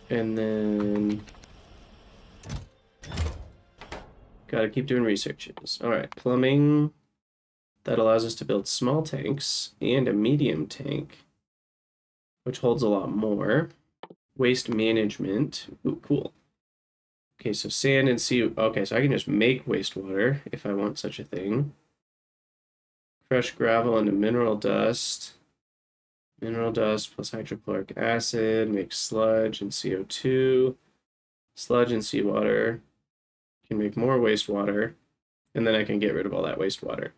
And then gotta keep doing researches. Alright, plumbing. That allows us to build small tanks and a medium tank, which holds a lot more. Waste management. Ooh, cool. Okay, so sand and sea. Okay, so I can just make wastewater if I want such a thing. Crush gravel into mineral dust. Mineral dust plus hydrochloric acid makes sludge and CO2. Sludge and seawater can make more wastewater, and then I can get rid of all that wastewater.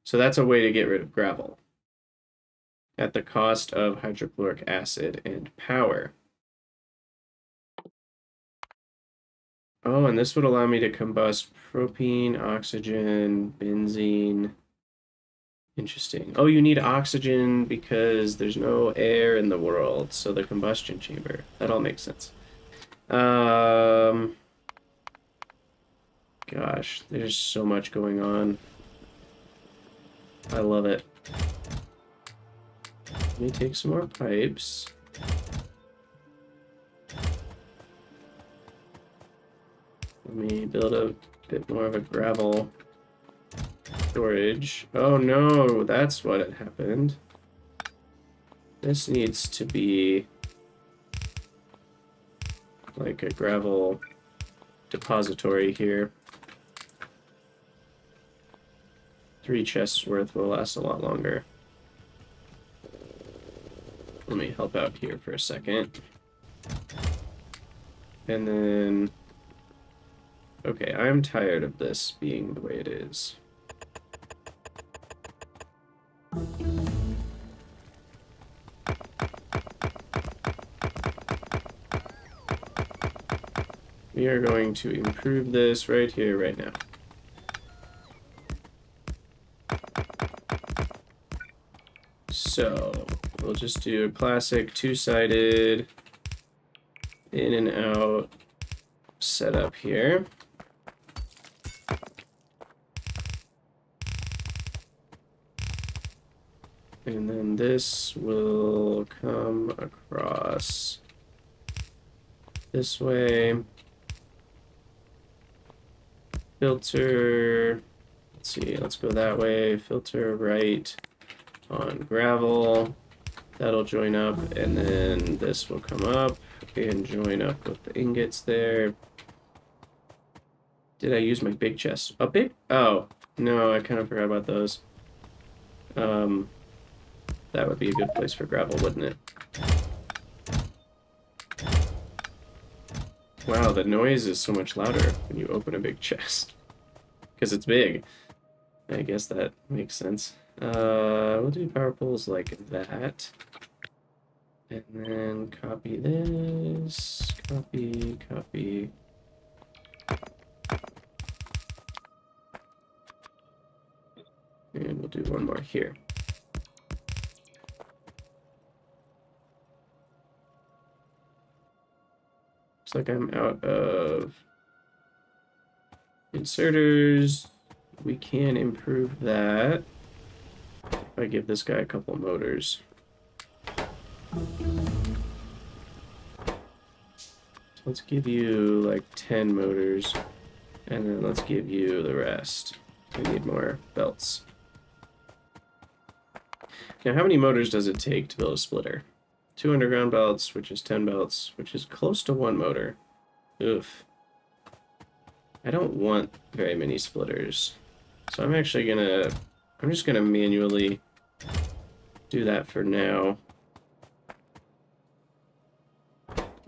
So that's a way to get rid of gravel at the cost of hydrochloric acid and power. Oh, and this would allow me to combust propene, oxygen, benzene. Interesting. Oh, you need oxygen because there's no air in the world, so the combustion chamber. That all makes sense. Gosh, there's so much going on. I love it. Let me take some more pipes. Let me build a bit more of a gravel storage. Oh no, that's what had happened. This needs to be like a gravel depository here. 3 chests worth will last a lot longer. Let me help out here for a second. And then... Okay, I'm tired of this being the way it is. We are going to improve this right here, right now. So, we'll just do a classic 2-sided in and out setup here. And then this will come across this way. Filter, let's see, let's go that way. Filter right on gravel. That'll join up, and then this will come up and join up with the ingots there. Did I use my big chest? A big? Oh, no, I kind of forgot about those. That would be a good place for gravel, wouldn't it? Wow, the noise is so much louder when you open a big chest. Because it's big. I guess that makes sense. We'll do power poles like that. And then copy this. Copy, copy. And we'll do one more here. Looks like I'm out of inserters. We can improve that if I give this guy a couple motors. So let's give you like 10 motors, and then let's give you the rest. We need more belts. Now, how many motors does it take to build a splitter? 2 underground belts, which is 10 belts, which is close to 1 motor. Oof. I don't want very many splitters. So I'm actually gonna... I'm just gonna manually do that for now.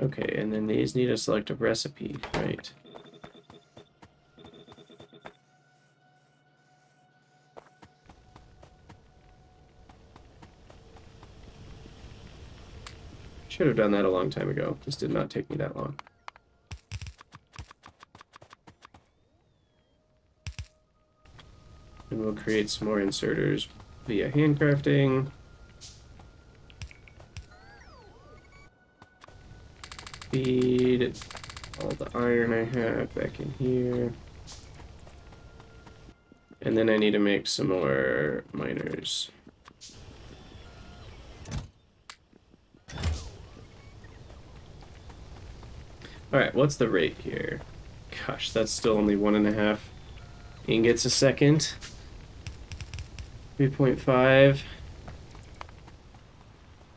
Okay, and then these need a selective recipe, right? Should have done that a long time ago. This did not take me that long. And we'll create some more inserters via handcrafting. Feed all the iron I have back in here. And then I need to make some more miners. Alright, what's the rate here? Gosh, that's still only 1.5 ingots a second. 3.5.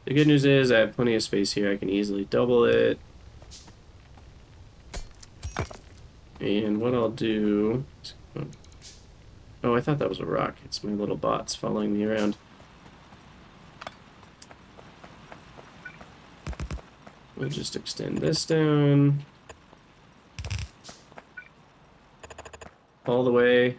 The good news is I have plenty of space here. I can easily double it. And what I'll do... Oh, I thought that was a rock. It's my little bots following me around. We'll just extend this down. All the way.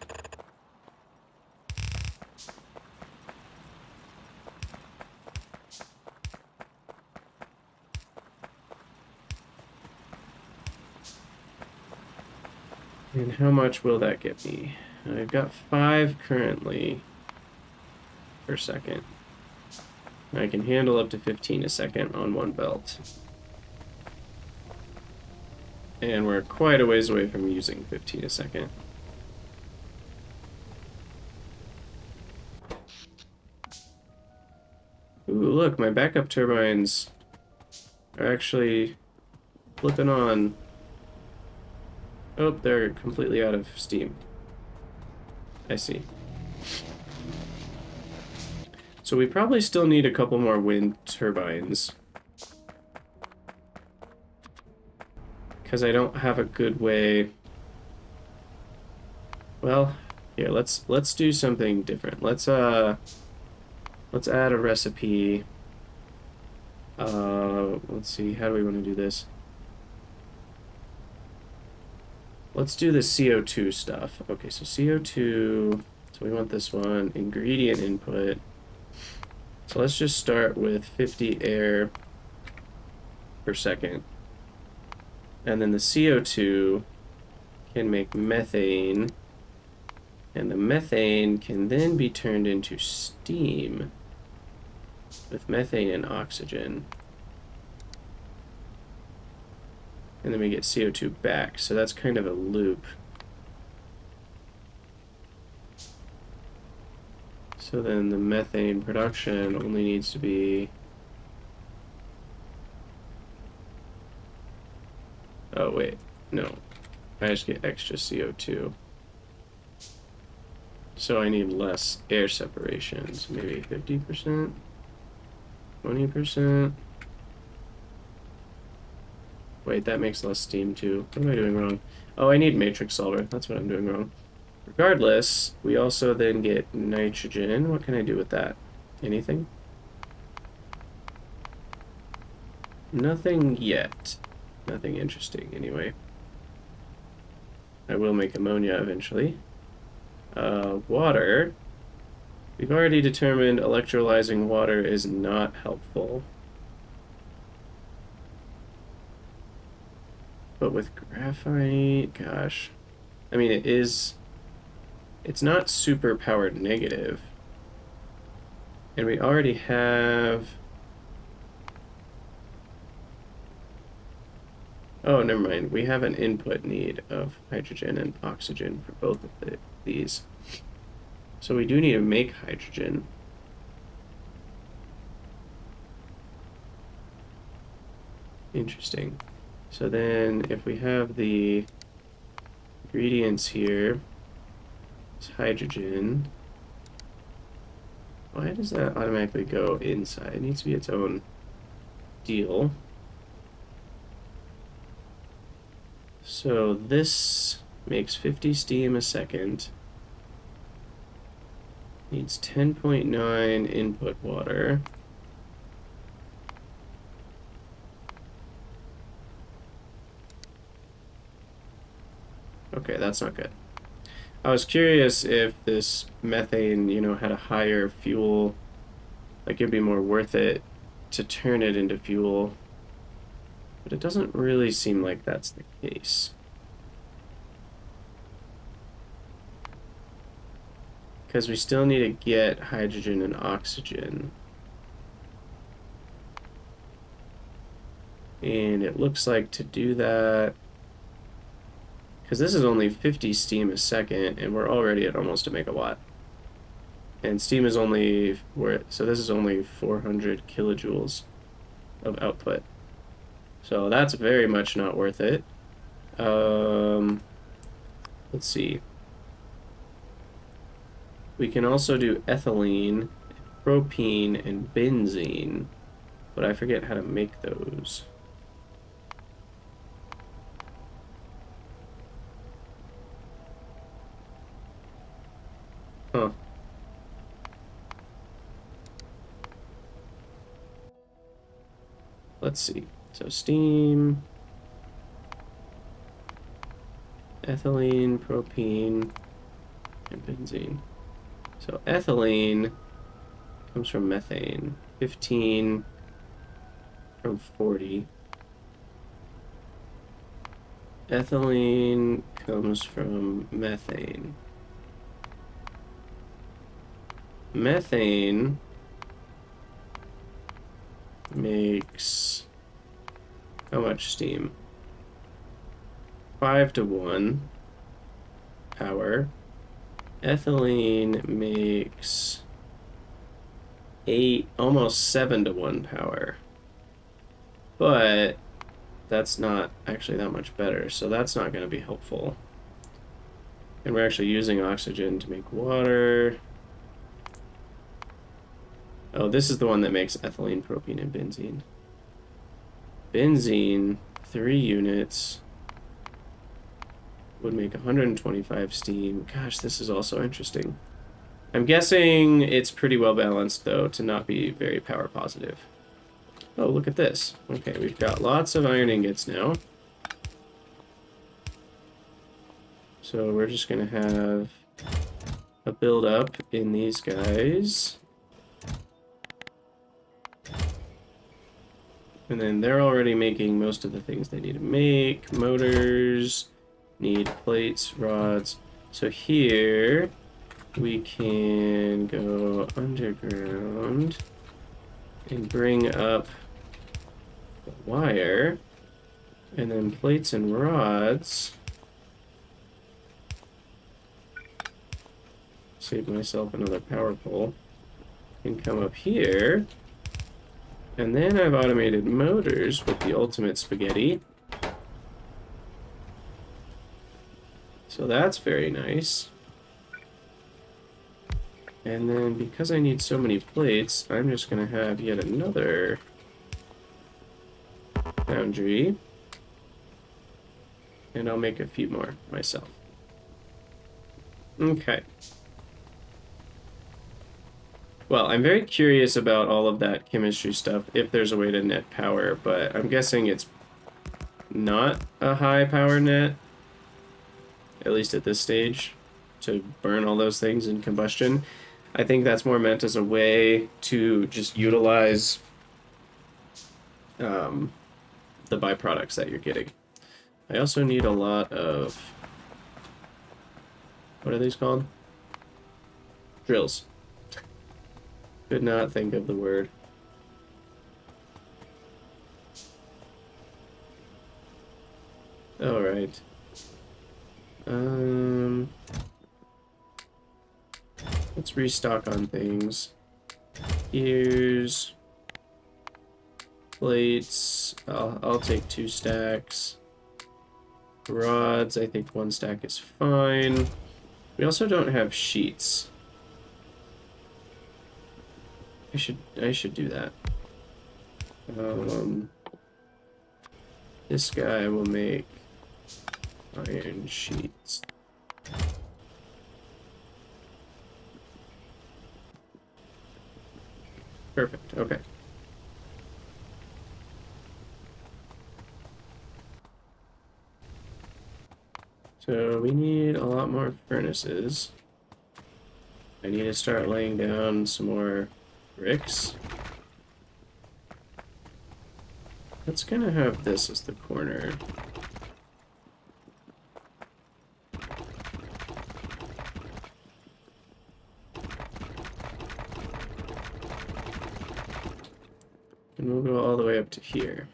And how much will that get me? I've got 5 currently per second. I can handle up to 15 a second on one belt. And we're quite a ways away from using 15 a second. Ooh, look, my backup turbines are actually flipping on. Oh, they're completely out of steam. I see. So we probably still need a couple more wind turbines. Because I don't have a good way... Well, here, let's do something different. Let's add a recipe. Let's see, how do we want to do this? Let's do the CO2 stuff. Okay, so CO2, so we want this one, ingredient input. So let's just start with 50 air per second. And then the CO2 can make methane. And the methane can then be turned into steam with methane and oxygen. And then we get CO2 back, so that's kind of a loop. So then the methane production only needs to be... Oh, wait. No. I just get extra CO2. So I need less air separation. So maybe 50%? 20%? Wait, that makes less steam too. What am I doing wrong? Oh, I need matrix solver. That's what I'm doing wrong. Regardless, we also then get nitrogen. What can I do with that? Anything? Nothing yet. Nothing interesting, anyway. I will make ammonia eventually. Water. We've already determined electrolyzing water is not helpful. But with graphite, gosh. I mean, it's not super powered negative. And we already have... Oh, never mind. We have an input need of hydrogen and oxygen for both of these. So we do need to make hydrogen. Interesting. So then if we have the ingredients here, it's hydrogen. Why does that automatically go inside? It needs to be its own deal. So this makes 50 steam a second. Needs 10.9 input water. Okay, that's not good. I was curious if this methane, you know, had a higher fuel, like it'd be more worth it to turn it into fuel. But it doesn't really seem like that's the case. Because we still need to get hydrogen and oxygen. And it looks like to do that, because this is only 50 steam a second, and we're already at almost a megawatt. And steam is only, so this is only 400 kilojoules of output. So that's very much not worth it. Let's see. We can also do ethylene, propene, and benzene, but I forget how to make those. Huh. Let's see. So steam, ethylene, propene, and benzene. So ethylene comes from methane, 15 from 40. Ethylene comes from methane. Methane makes how much steam? 5 to 1 power. Ethylene makes 8, almost 7 to 1 power. But that's not actually that much better, so that's not going to be helpful. And we're actually using oxygen to make water. Oh, this is the one that makes ethylene, propene, and benzene. Benzene, 3 units, would make 125 steam. Gosh, this is also interesting. I'm guessing it's pretty well balanced, though, to not be very power positive. Oh, look at this. Okay, we've got lots of iron ingots now. So we're just going to have a build-up in these guys. And then they're already making most of the things they need to make. Motors, need plates, rods. So here we can go underground and bring up the wire. And then plates and rods. Save myself another power pole. Can come up here. And then I've automated motors with the ultimate spaghetti. So that's very nice. And then because I need so many plates, I'm just going to have yet another foundry. And I'll make a few more myself. Okay. Well, I'm very curious about all of that chemistry stuff, if there's a way to net power, but I'm guessing it's not a high power net, at least at this stage, to burn all those things in combustion. I think that's more meant as a way to just utilize the byproducts that you're getting. I also need a lot of, what are these called? Drills. Could not think of the word. All right. Let's restock on things. Here's plates. I'll take 2 stacks. Rods, I think 1 stack is fine. We also don't have sheets. I should do that. This guy will make iron sheets. Perfect, okay. So we need a lot more furnaces. I need to start laying down some more bricks. Let's gonna have this as the corner. And we'll go all the way up to here.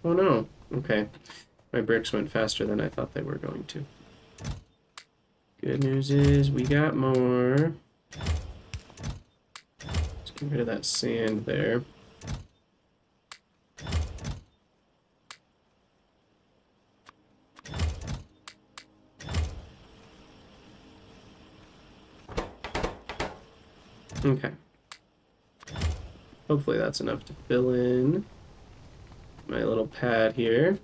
Oh no, okay. My bricks went faster than I thought they were going to. Good news is we got more. Let's get rid of that sand there. Okay. Hopefully that's enough to fill in my little pad here.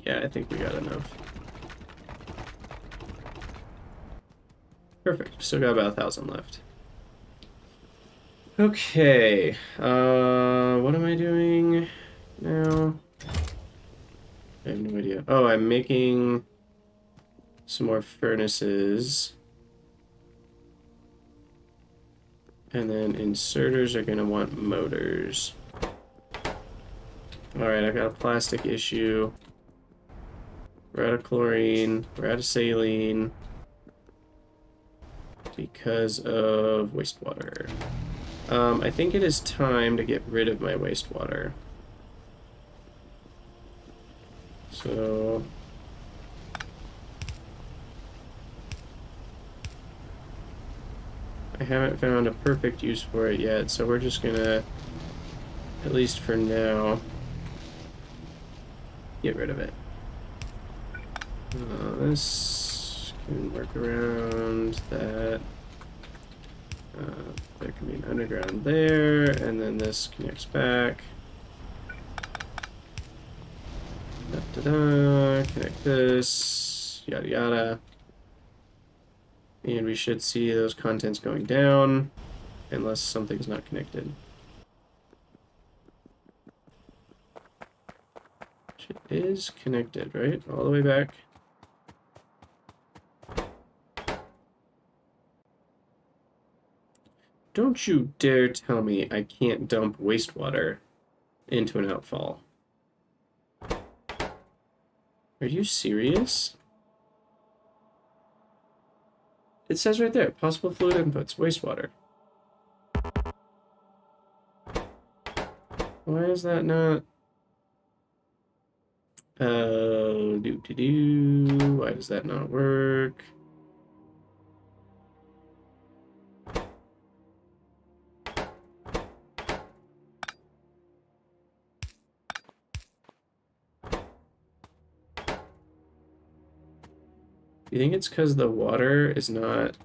Yeah, I think we got enough. Perfect. Still got about 1,000 left. Okay. What am I doing now? I have no idea. Oh, I'm making some more furnaces. And then inserters are going to want motors. Alright, I've got a plastic issue. We're out of chlorine. We're out of saline. Because of wastewater. I think it is time to get rid of my wastewater. So... I haven't found a perfect use for it yet, so we're just gonna, at least for now, get rid of it. This can work around that. There can be an underground there, and then this connects back. Da-da-da, connect this, yada yada. And we should see those contents going down, unless something's not connected. It is connected, right? All the way back. Don't you dare tell me I can't dump wastewater into an outfall. Are you serious? It says right there, possible fluid inputs, wastewater. Why is that not... Why does that not work? You think it's because the water is not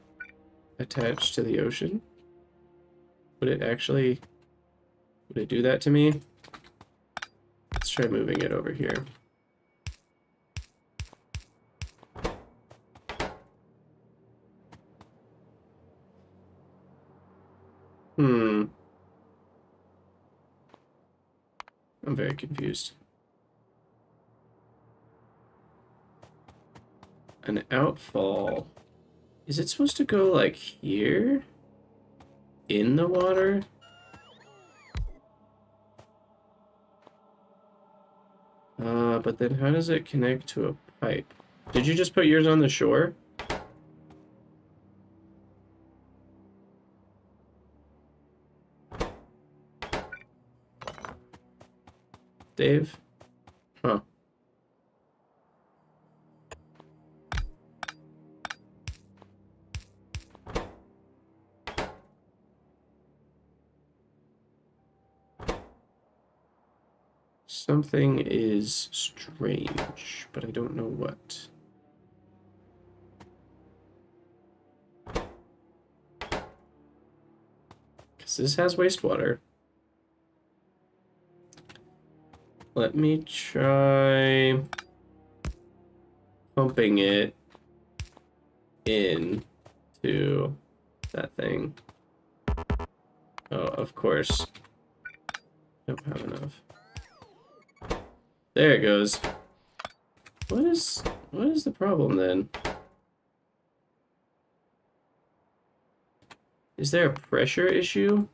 attached to the ocean? Would it actually... Would it do that to me? Let's try moving it over here. I'm very confused. An outfall. Is it supposed to go like here? In the water? But then how does it connect to a pipe? Did you just put yours on the shore? Dave? Huh. Something is strange, but I don't know what. Because this has wastewater. Let me try pumping it in to that thing. Oh, of course. Don't have enough. There it goes. What is the problem then? Is there a pressure issue?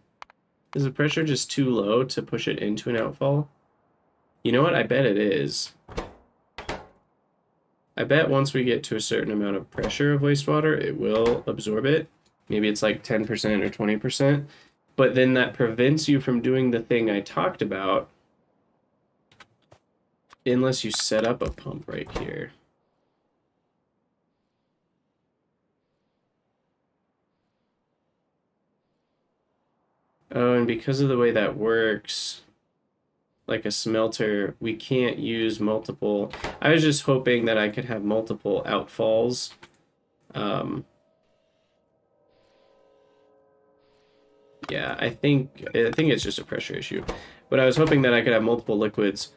Is the pressure just too low to push it into an outfall? You know what? I bet it is. I bet once we get to a certain amount of pressure of wastewater, it will absorb it. Maybe it's like 10% or 20%. But then that prevents you from doing the thing I talked about unless you set up a pump right here. Oh, and because of the way that works, like a smelter, we can't use multiple. I was just hoping that I could have multiple outfalls. Yeah, I think it's just a pressure issue. But I was hoping that I could have multiple liquids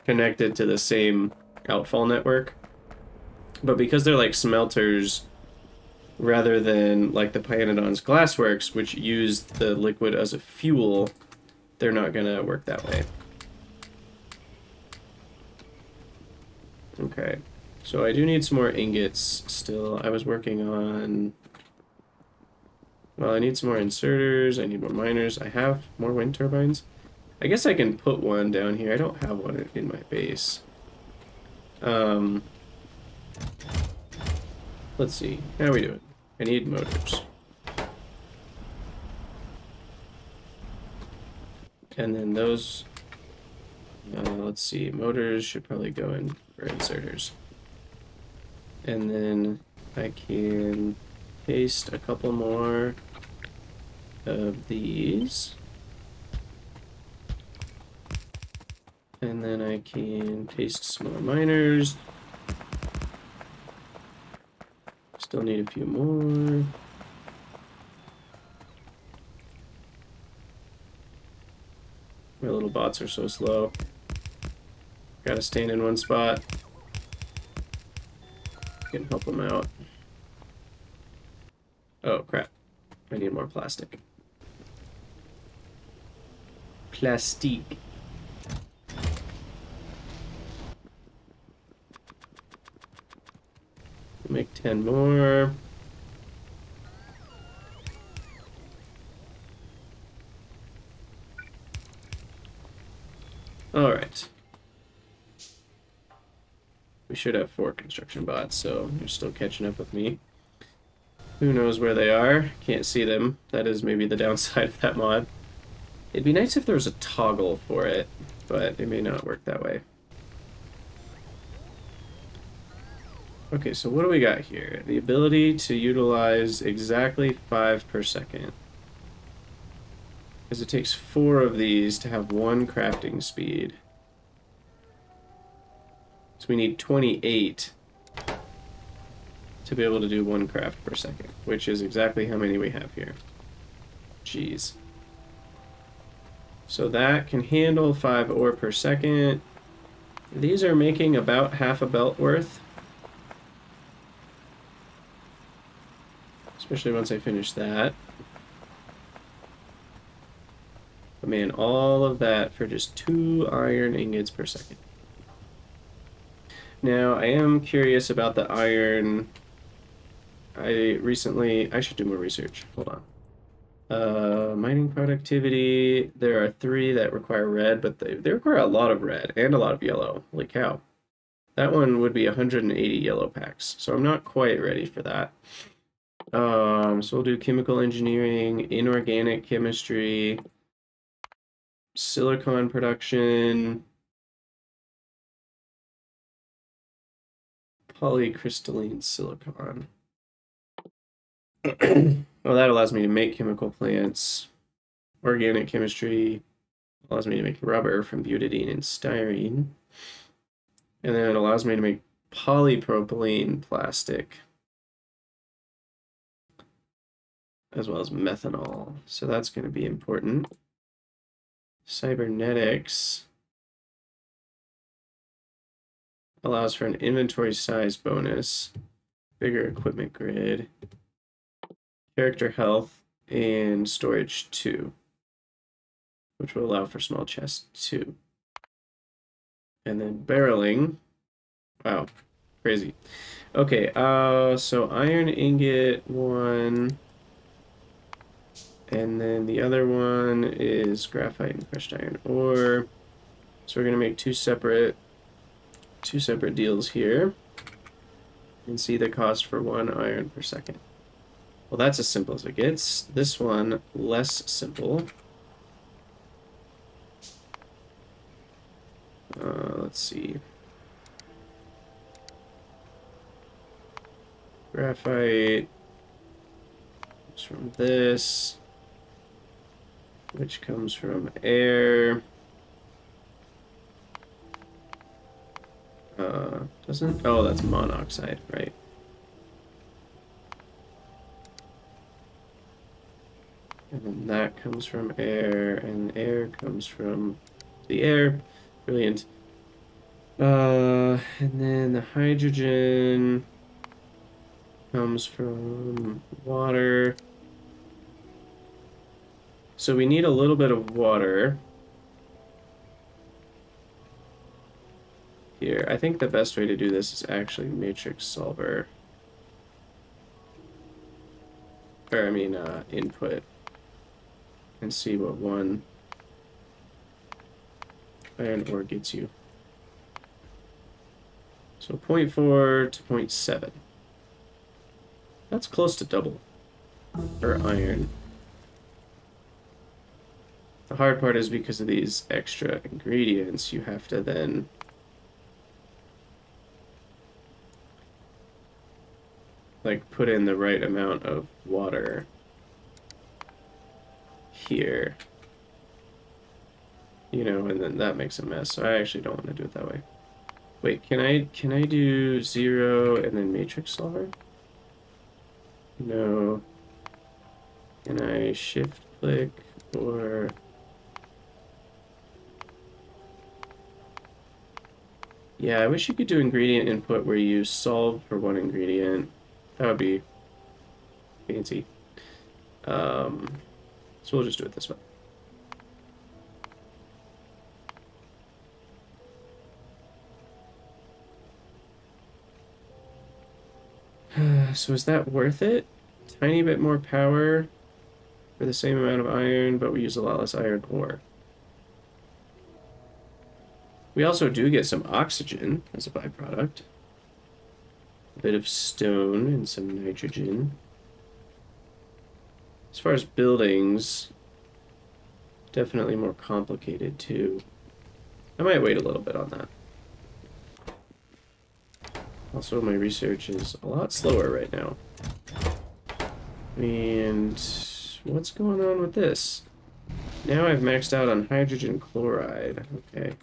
connected to the same outfall network. But because they're like smelters rather than like the Pyanodon's glassworks, which use the liquid as a fuel, they're not gonna work that way. Okay, so I do need some more ingots still. I was working on... Well, I need some more inserters, I need more miners. I have more wind turbines. I guess I can put one down here. I don't have one in my base. Let's see. How are we doing? I need motors. And then those... let's see. Motors should probably go in for inserters. And then I can paste a couple more of these. And then I can paste some more miners. Still need a few more. My little bots are so slow. Gotta stand in one spot. Can help them out. Oh crap. I need more plastic. Plastique. Make 10 more. All right. We should have 4 construction bots, so you're still catching up with me. Who knows where they are? Can't see them. That is maybe the downside of that mod. It'd be nice if there was a toggle for it, but it may not work that way. Okay, so what do we got here? The ability to utilize exactly 5 per second. Because it takes 4 of these to have 1 crafting speed. So we need 28 to be able to do 1 craft per second, which is exactly how many we have here. Jeez. So that can handle 5 ore per second. These are making about half a belt worth. Especially once I finish that. But man, all of that for just 2 iron ingots per second. Now, I am curious about the iron. I should do more research. Hold on. Mining productivity. There are 3 that require red, but they require a lot of red and a lot of yellow. Holy cow. That one would be 180 yellow packs, so I'm not quite ready for that. So we'll do chemical engineering, inorganic chemistry, silicon production, polycrystalline silicon. Well, that allows me to make chemical plants. Organic chemistry allows me to make rubber from butadiene and styrene. And then it allows me to make polypropylene plastic, as well as methanol. So that's going to be important. Cybernetics allows for an inventory size bonus, bigger equipment grid, character health, and storage 2, which will allow for small chest 2. And then barreling. Wow, crazy. Okay, so iron ingot 1, and then the other one is graphite and crushed iron ore. So we're gonna make two separate deals here, and see the cost for 1 iron per second. Well, that's as simple as it gets. This one, less simple. Let's see. Graphite comes from this, which comes from air. Doesn't? Oh, that's monoxide, right? And then that comes from air, and air comes from the air. Brilliant. And then the hydrogen comes from water. So we need a little bit of water here. I think the best way to do this is actually matrix solver. Or I mean input. And see what 1 iron ore gets you. So 0.4 to 0.7. That's close to double for iron. The hard part is because of these extra ingredients, you have to then like put in the right amount of water here, you know, and then that makes a mess. So I actually don't want to do it that way. Wait, can I do 0 and then matrix solver? No. Can I shift click or yeah, I wish you could do ingredient input where you solve for 1 ingredient. That would be fancy. So we'll just do it this way. So is that worth it? Tiny bit more power for the same amount of iron, but we use a lot less iron ore. We also do get some oxygen as a byproduct. A bit of stone and some nitrogen. As far as buildings, definitely more complicated too. I might wait a little bit on that. Also, my research is a lot slower right now. And what's going on with this? Now I've maxed out on hydrogen chloride. Okay.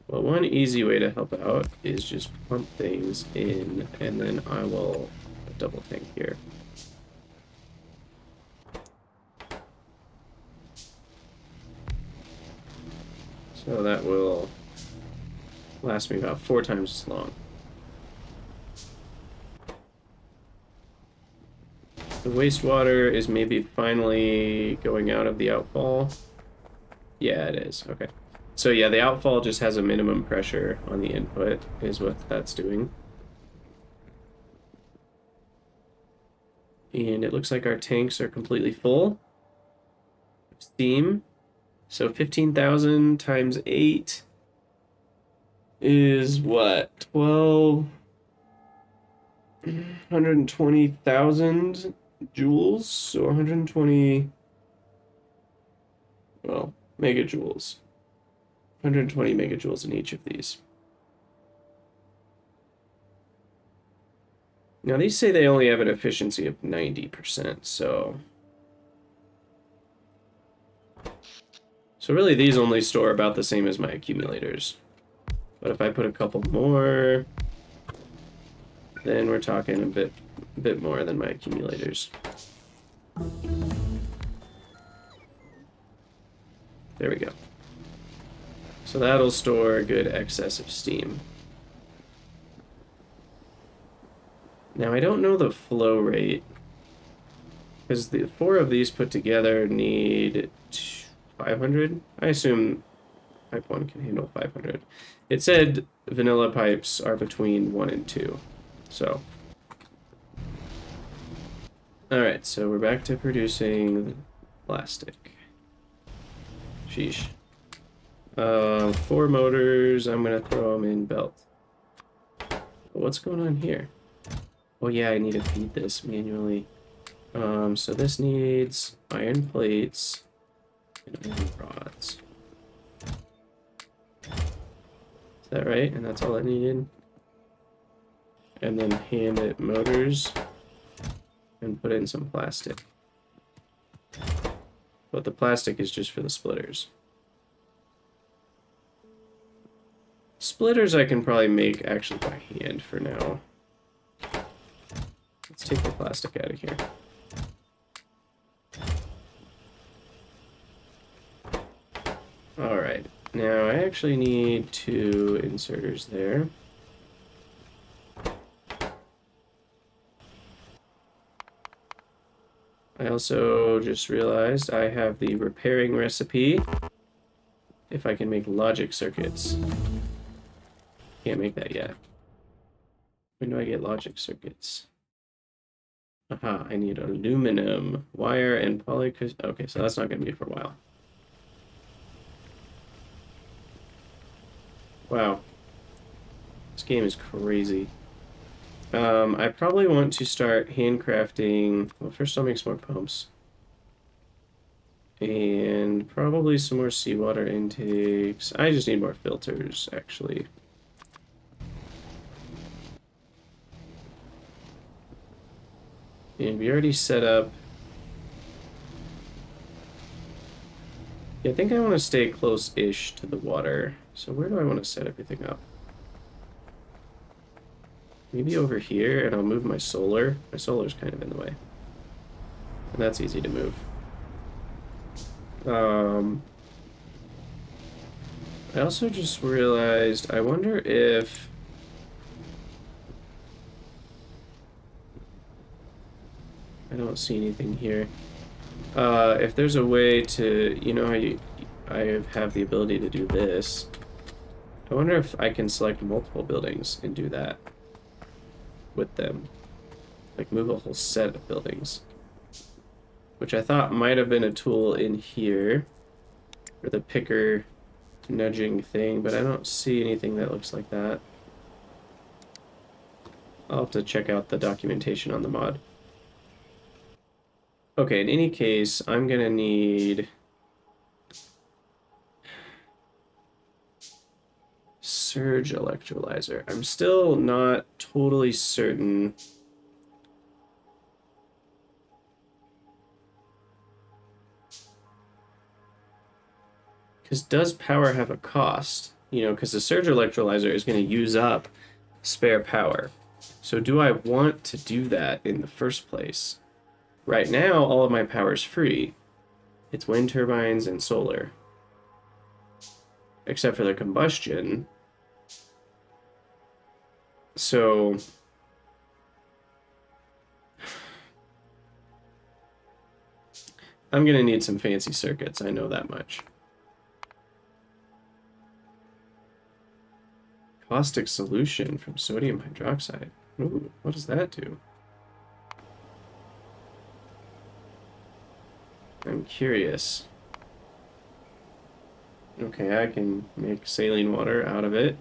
Well, one easy way to help out is just pump things in, and then I will double tank here. So that will last me about 4 times as long. The wastewater is maybe finally going out of the outfall. Yeah, it is. Okay. So yeah, the outfall just has a minimum pressure on the input, is what that's doing. And it looks like our tanks are completely full. Steam. So 15,000 times 8 is what? 120,000 joules, so 120, well, megajoules. 120 megajoules in each of these. Now these say they only have an efficiency of 90%, so really these only store about the same as my accumulators. But if I put a couple more, then we're talking a bit more than my accumulators. There we go. So that'll store a good excess of steam. Now I don't know the flow rate, because the 4 of these put together need 500. I assume pipe 1 can handle 500. It said vanilla pipes are between 1 and 2. So, alright, so we're back to producing plastic. Sheesh. 4 motors, I'm gonna throw them in belt. What's going on here? Oh yeah, I need to feed this manually. So this needs iron plates and iron rods. Is that right? And that's all it needed? And then hand it motors and put in some plastic. But the plastic is just for the splitters. Splitters I can probably make actually by hand for now. Let's take the plastic out of here. Alright, now I actually need 2 inserters there. I also just realized I have the repairing recipe if I can make logic circuits. Can't make that yet. When do I get logic circuits? Aha, I need aluminum, wire, and poly... Okay, so that's not going to be for a while. Wow. This game is crazy. I probably want to start handcrafting... Well, first I'll make some more pumps. And probably some more seawater intakes. I just need more filters, actually. And we already set up... Yeah, I think I want to stay close-ish to the water. So where do I want to set everything up? Maybe over here, and I'll move my solar. My solar's kind of in the way. And that's easy to move. I also just realized, I wonder if... I don't see anything here. If there's a way to, you know how I have the ability to do this. I wonder if I can select multiple buildings and do that with them. Like move a whole set of buildings. Which I thought might have been a tool in here for the picker nudging thing, but I don't see anything that looks like that. I'll have to check out the documentation on the mod. Okay, in any case, I'm gonna need surge electrolyzer. I'm still not totally certain. Because does power have a cost? You know, because the surge electrolyzer is going to use up spare power. So do I want to do that in the first place? Right now, all of my power is free. It's wind turbines and solar. Except for the combustion. So I'm gonna need some fancy circuits, I know that much. Caustic solution from sodium hydroxide. Ooh, what does that do? I'm curious. Okay, I can make saline water out of it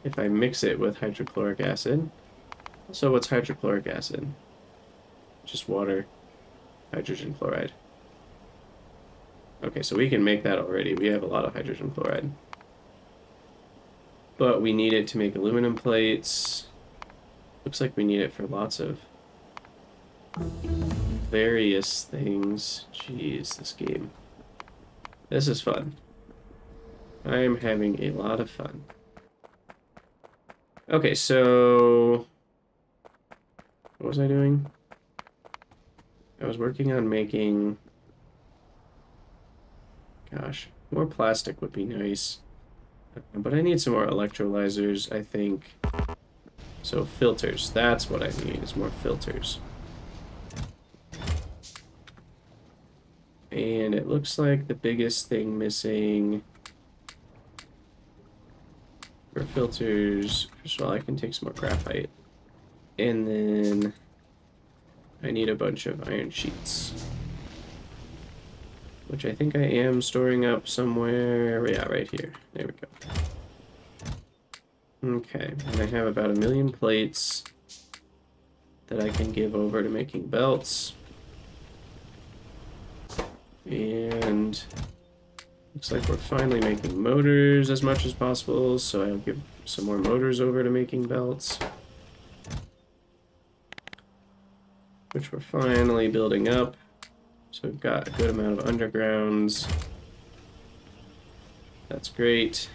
if I mix it with hydrochloric acid. So what's hydrochloric acid? Just water, hydrogen chloride. Okay, so we can make that already. We have a lot of hydrogen chloride. But we need it to make aluminum plates. Looks like we need it for lots of various things. Jeez, this game. This is fun. I am having a lot of fun. Okay, so what was I doing? I was working on making, gosh, more plastic would be nice. But I need some more electrolyzers, I think. So filters, that's what I need, is more filters. And it looks like the biggest thing missing for filters, first of all, I can take some more graphite. And then I need a bunch of iron sheets. Which I think I am storing up somewhere. Yeah, right here. There we go. Okay, and I have about 1 million plates that I can give over to making belts. And looks like we're finally making motors as much as possible, so I'll give some more motors over to making belts. Which we're finally building up. So we've got a good amount of undergrounds. That's great.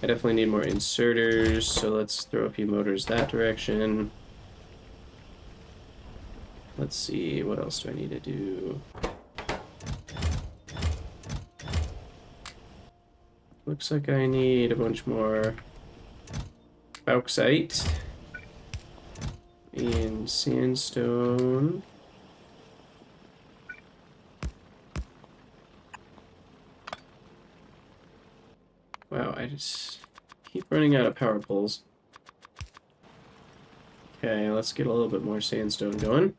I definitely need more inserters, so let's throw a few motors that direction. Let's see, what else do I need to do? Looks like I need a bunch more bauxite and sandstone. Wow, I just keep running out of power poles. Okay, let's get a little bit more sandstone going.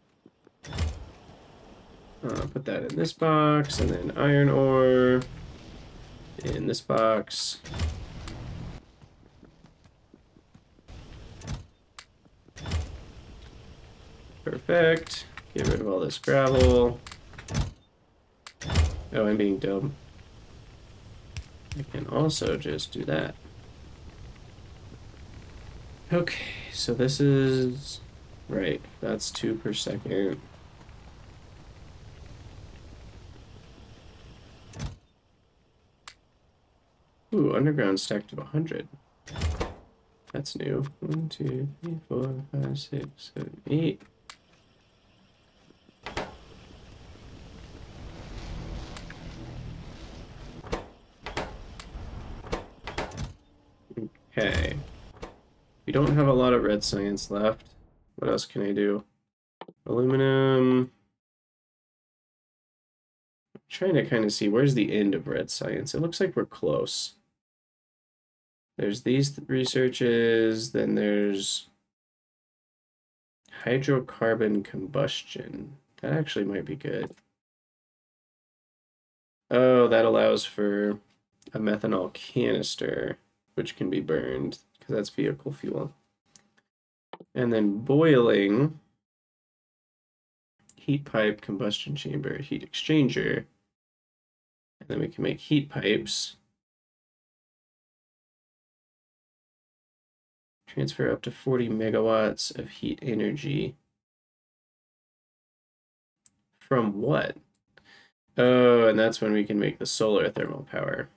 Put that in this box, and then iron ore in this box. Perfect. Get rid of all this gravel. Oh, I'm being dumb. I can also just do that. Okay, so this is... right, that's 2 per second. Ooh, underground stacked to 100. That's new. 1, 2, 3, 4, 5, 6, 7, 8. Okay. We don't have a lot of red science left. What else can I do? Aluminum. I'm trying to kind of see where's the end of red science. It looks like we're close. There's these researches, then there's hydrocarbon combustion. That actually might be good. Oh, that allows for a methanol canister, which can be burned, because that's vehicle fuel. And then boiling, heat pipe, combustion chamber, heat exchanger. And then we can make heat pipes. Transfer up to 40 megawatts of heat energy. From what? Oh, and that's when we can make the solar thermal power.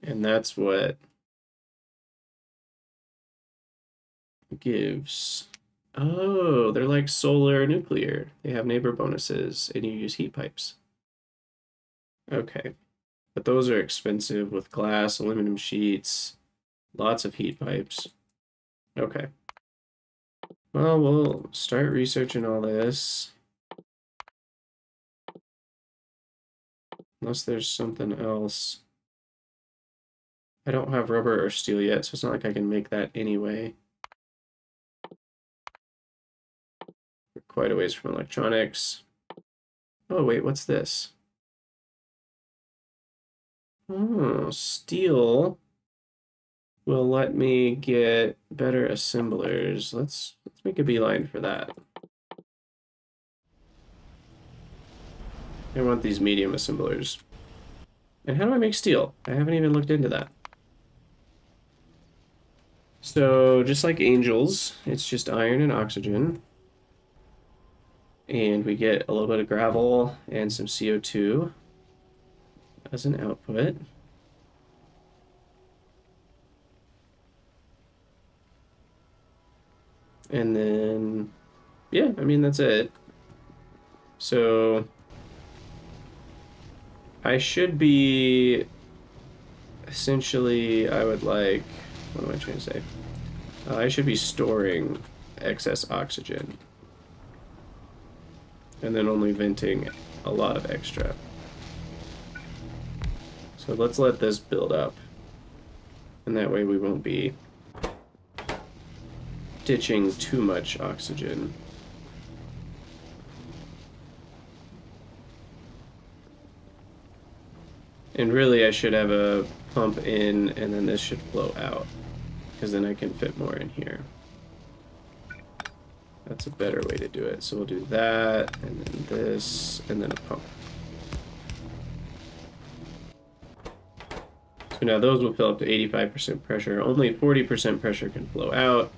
And that's what gives... Oh, they're like solar nuclear. They have neighbor bonuses, and you use heat pipes. Okay. But those are expensive with glass, aluminum sheets, lots of heat pipes. Okay. Well, we'll start researching all this. Unless there's something else. I don't have rubber or steel yet, so it's not like I can make that anyway. We're quite a ways from electronics. Oh, wait, what's this? Oh, steel will let me get better assemblers. Let's make a beeline for that. I want these medium assemblers. And how do I make steel? I haven't even looked into that. So, just like angels, it's just iron and oxygen. And we get a little bit of gravel and some CO2 as an output. And then, yeah, I mean, that's it. So, I should be, essentially, I would like, what am I trying to say? I should be storing excess oxygen. And then only venting a lot of extra. So let's let this build up. And that way we won't be ditching too much oxygen. And really I should have a pump in and then this should flow out. Because then I can fit more in here. That's a better way to do it. So we'll do that, and then this, and then a pump. So now those will fill up to 85% pressure. Only 40% pressure can flow out.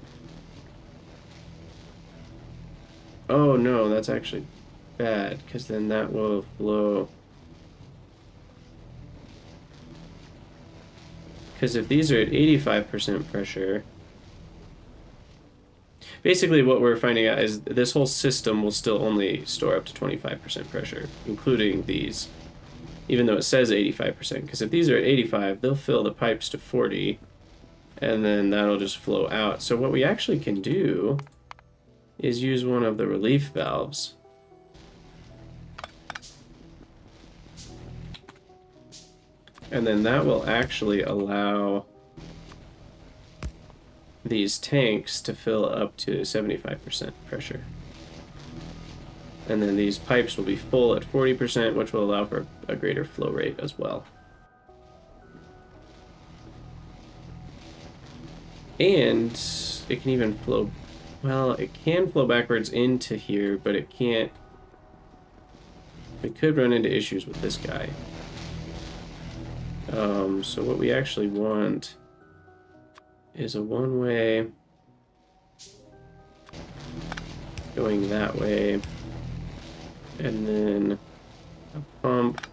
Oh no, that's actually bad, because then that will flow. Because if these are at 85% pressure, basically what we're finding out is this whole system will still only store up to 25% pressure, including these, even though it says 85%, because if these are at 85, they'll fill the pipes to 40, and then that'll just flow out. So what we actually can do is use one of the relief valves. And then that will actually allow these tanks to fill up to 75% pressure. And then these pipes will be full at 40%, which will allow for a greater flow rate as well. And it can even flow, well, it can flow backwards into here, but it can't. We could run into issues with this guy. So what we actually want is a one-way going that way, and then a pump.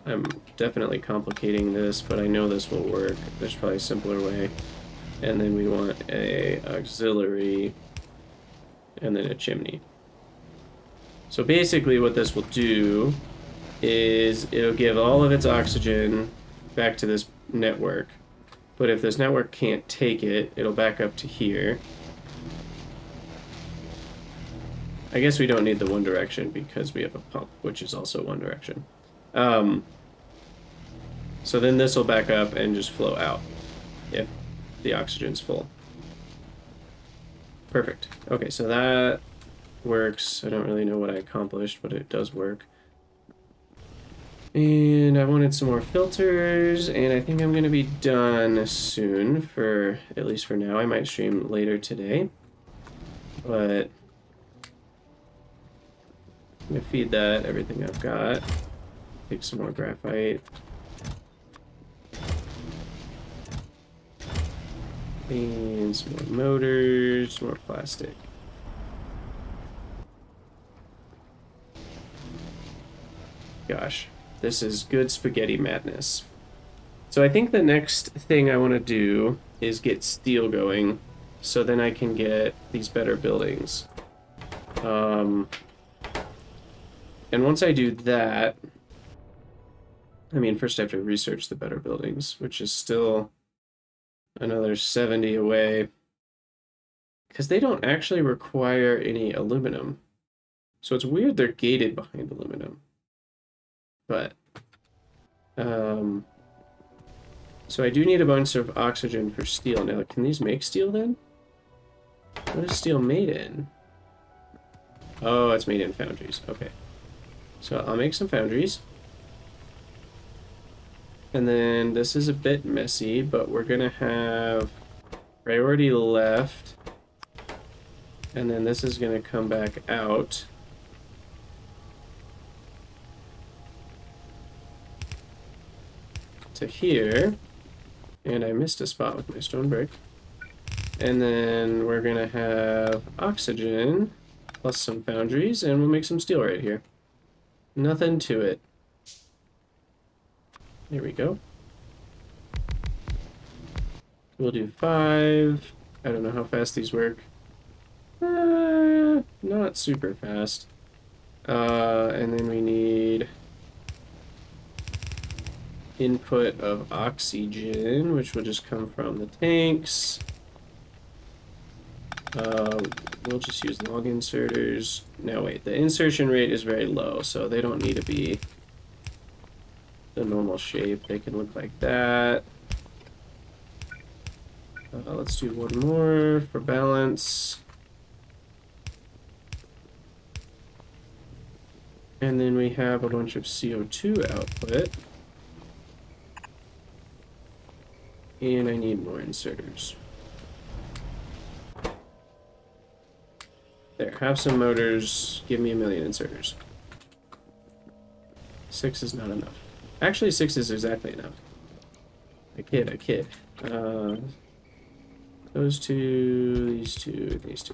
I'm definitely complicating this, but I know this will work. There's probably a simpler way. And then we want a auxiliary, and then a chimney. So basically what this will do is it'll give all of its oxygen back to this network. But if this network can't take it, it'll back up to here. I guess we don't need the one direction because we have a pump, which is also one direction. So then this will back up and just flow out if the oxygen's full. Perfect. Okay, so that works. I don't really know what I accomplished, but it does work. And I wanted some more filters, and I think I'm going to be done soon, for at least for now. I might stream later today, but I'm going to feed that everything I've got. Take some more graphite. And some more motors, more plastic. Gosh. This is good spaghetti madness. So I think the next thing I want to do is get steel going. so then I can get these better buildings. And once I do that, I mean, first I have to research the better buildings, which is still another 70 away. Because they don't actually require any aluminum. So it's weird they're gated behind aluminum. But, so I do need a bunch of oxygen for steel. Now, can these make steel then? What is steel made in? Oh, it's made in foundries. Okay. So I'll make some foundries. And then this is a bit messy, but we're gonna have priority left. And then this is gonna come back out. To here. And I missed a spot with my stone brick. And then we're gonna have oxygen plus some foundries, and we'll make some steel right here. Nothing to it. There we go. We'll do 5. I don't know how fast these work. Not super fast. And then we need input of oxygen, which will just come from the tanks. We'll just use log inserters. Now wait, the insertion rate is very low, so they don't need to be the normal shape. They can look like that. Let's do one more for balance. And then we have a bunch of CO2 output. And I need more inserters. There, have some motors. Give me 1,000,000 inserters. 6 is not enough. Actually, 6 is exactly enough. I kid. Those two, these two, these two.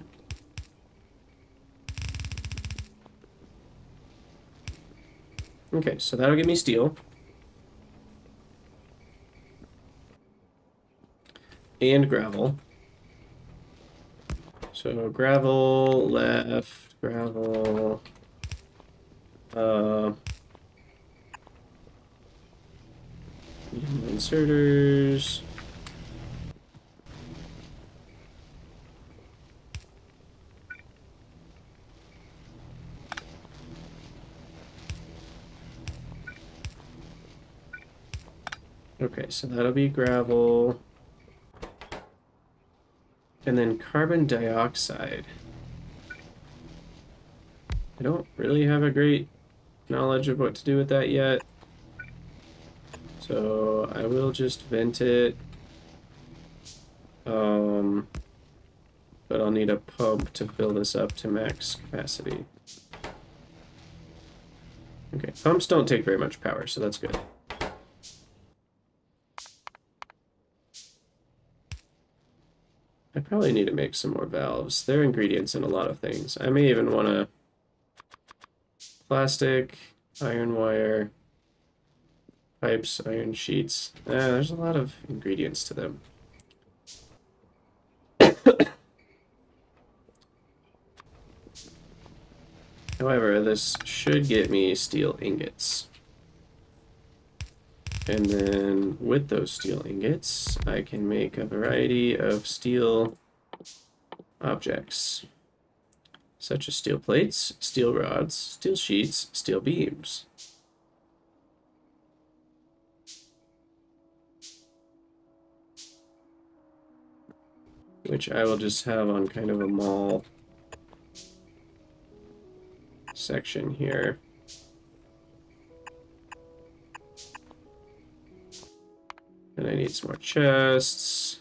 Okay, so that'll give me steel. And gravel. So gravel, left, gravel, inserters. Okay, so that'll be gravel. And then carbon dioxide. I don't really have a great knowledge of what to do with that yet. So I will just vent it. But I'll need a pump to fill this up to max capacity. Okay, pumps don't take very much power, so that's good. I probably need to make some more valves. They're ingredients in a lot of things. I may even want to plastic, iron wire, pipes, iron sheets. There's a lot of ingredients to them. However, this should get me steel ingots. And then with those steel ingots, I can make a variety of steel objects, such as steel plates, steel rods, steel sheets, steel beams. Which I will just have on kind of a mall section here. And I need some more chests.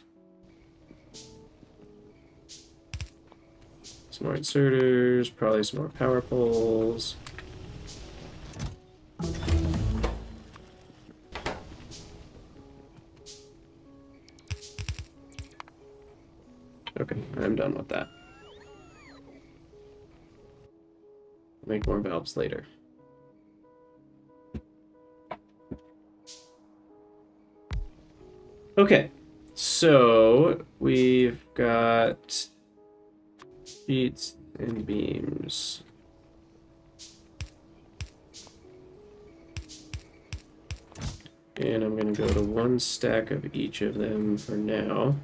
Some more inserters, probably some more power poles. Okay, I'm done with that. Make more valves later. Okay, So we've got sheets and beams. And I'm going to go to 1 stack of each of them for now.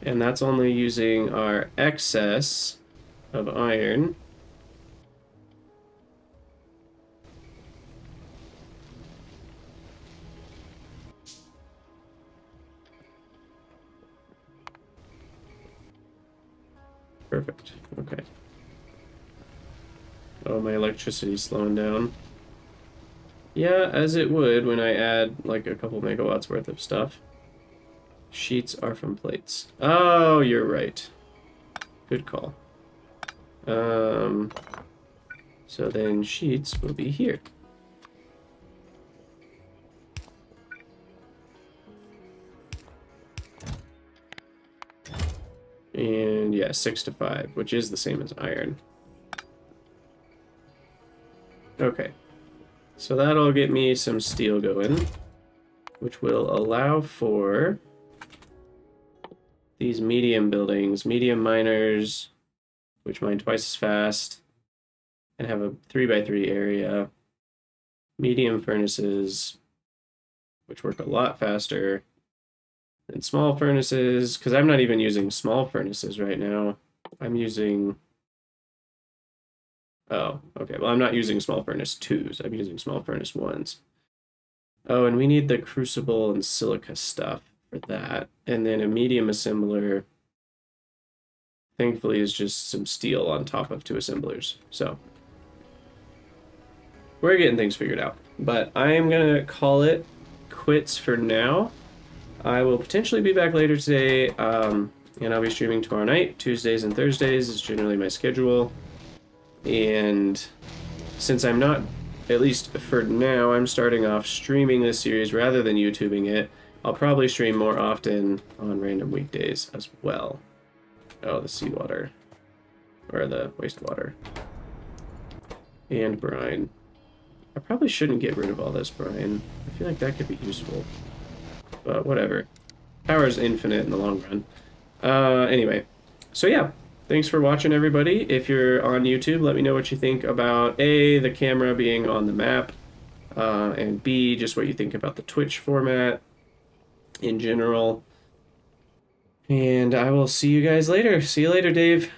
And that's only using our excess of iron. Perfect. Okay. Oh, my electricity's slowing down. Yeah, as it would when I add like a couple megawatts worth of stuff. Sheets are from plates. Oh, you're right. Good call. So then sheets will be here. And yeah, 6 to 5, which is the same as iron. Okay. So that'll get me some steel going, which will allow for these medium buildings, medium miners, which mine twice as fast, and have a 3x3 area, medium furnaces, which work a lot faster than small furnaces, because I'm not even using small furnaces right now. I'm using... Oh, okay. Well, I'm not using small furnace 2s. I'm using small furnace 1s. Oh, and we need the crucible and silica stuff for that. And then a medium assembler, thankfully, is just some steel on top of 2 assemblers. So we're getting things figured out. But I am going to call it quits for now. I will potentially be back later today, and I'll be streaming tomorrow night. Tuesdays and Thursdays is generally my schedule. And since I'm not, at least for now, I'm starting off streaming this series rather than YouTubing it, I'll probably stream more often on random weekdays as well. Oh, the seawater. Or the wastewater. And brine. I probably shouldn't get rid of all this brine. I feel like that could be useful. But whatever. Power's infinite in the long run. Anyway. So yeah. Thanks for watching, everybody. If you're on YouTube, let me know what you think about A, the camera being on the map, and B, just what you think about the Twitch format in general. And I will see you guys later. See you later, Dave.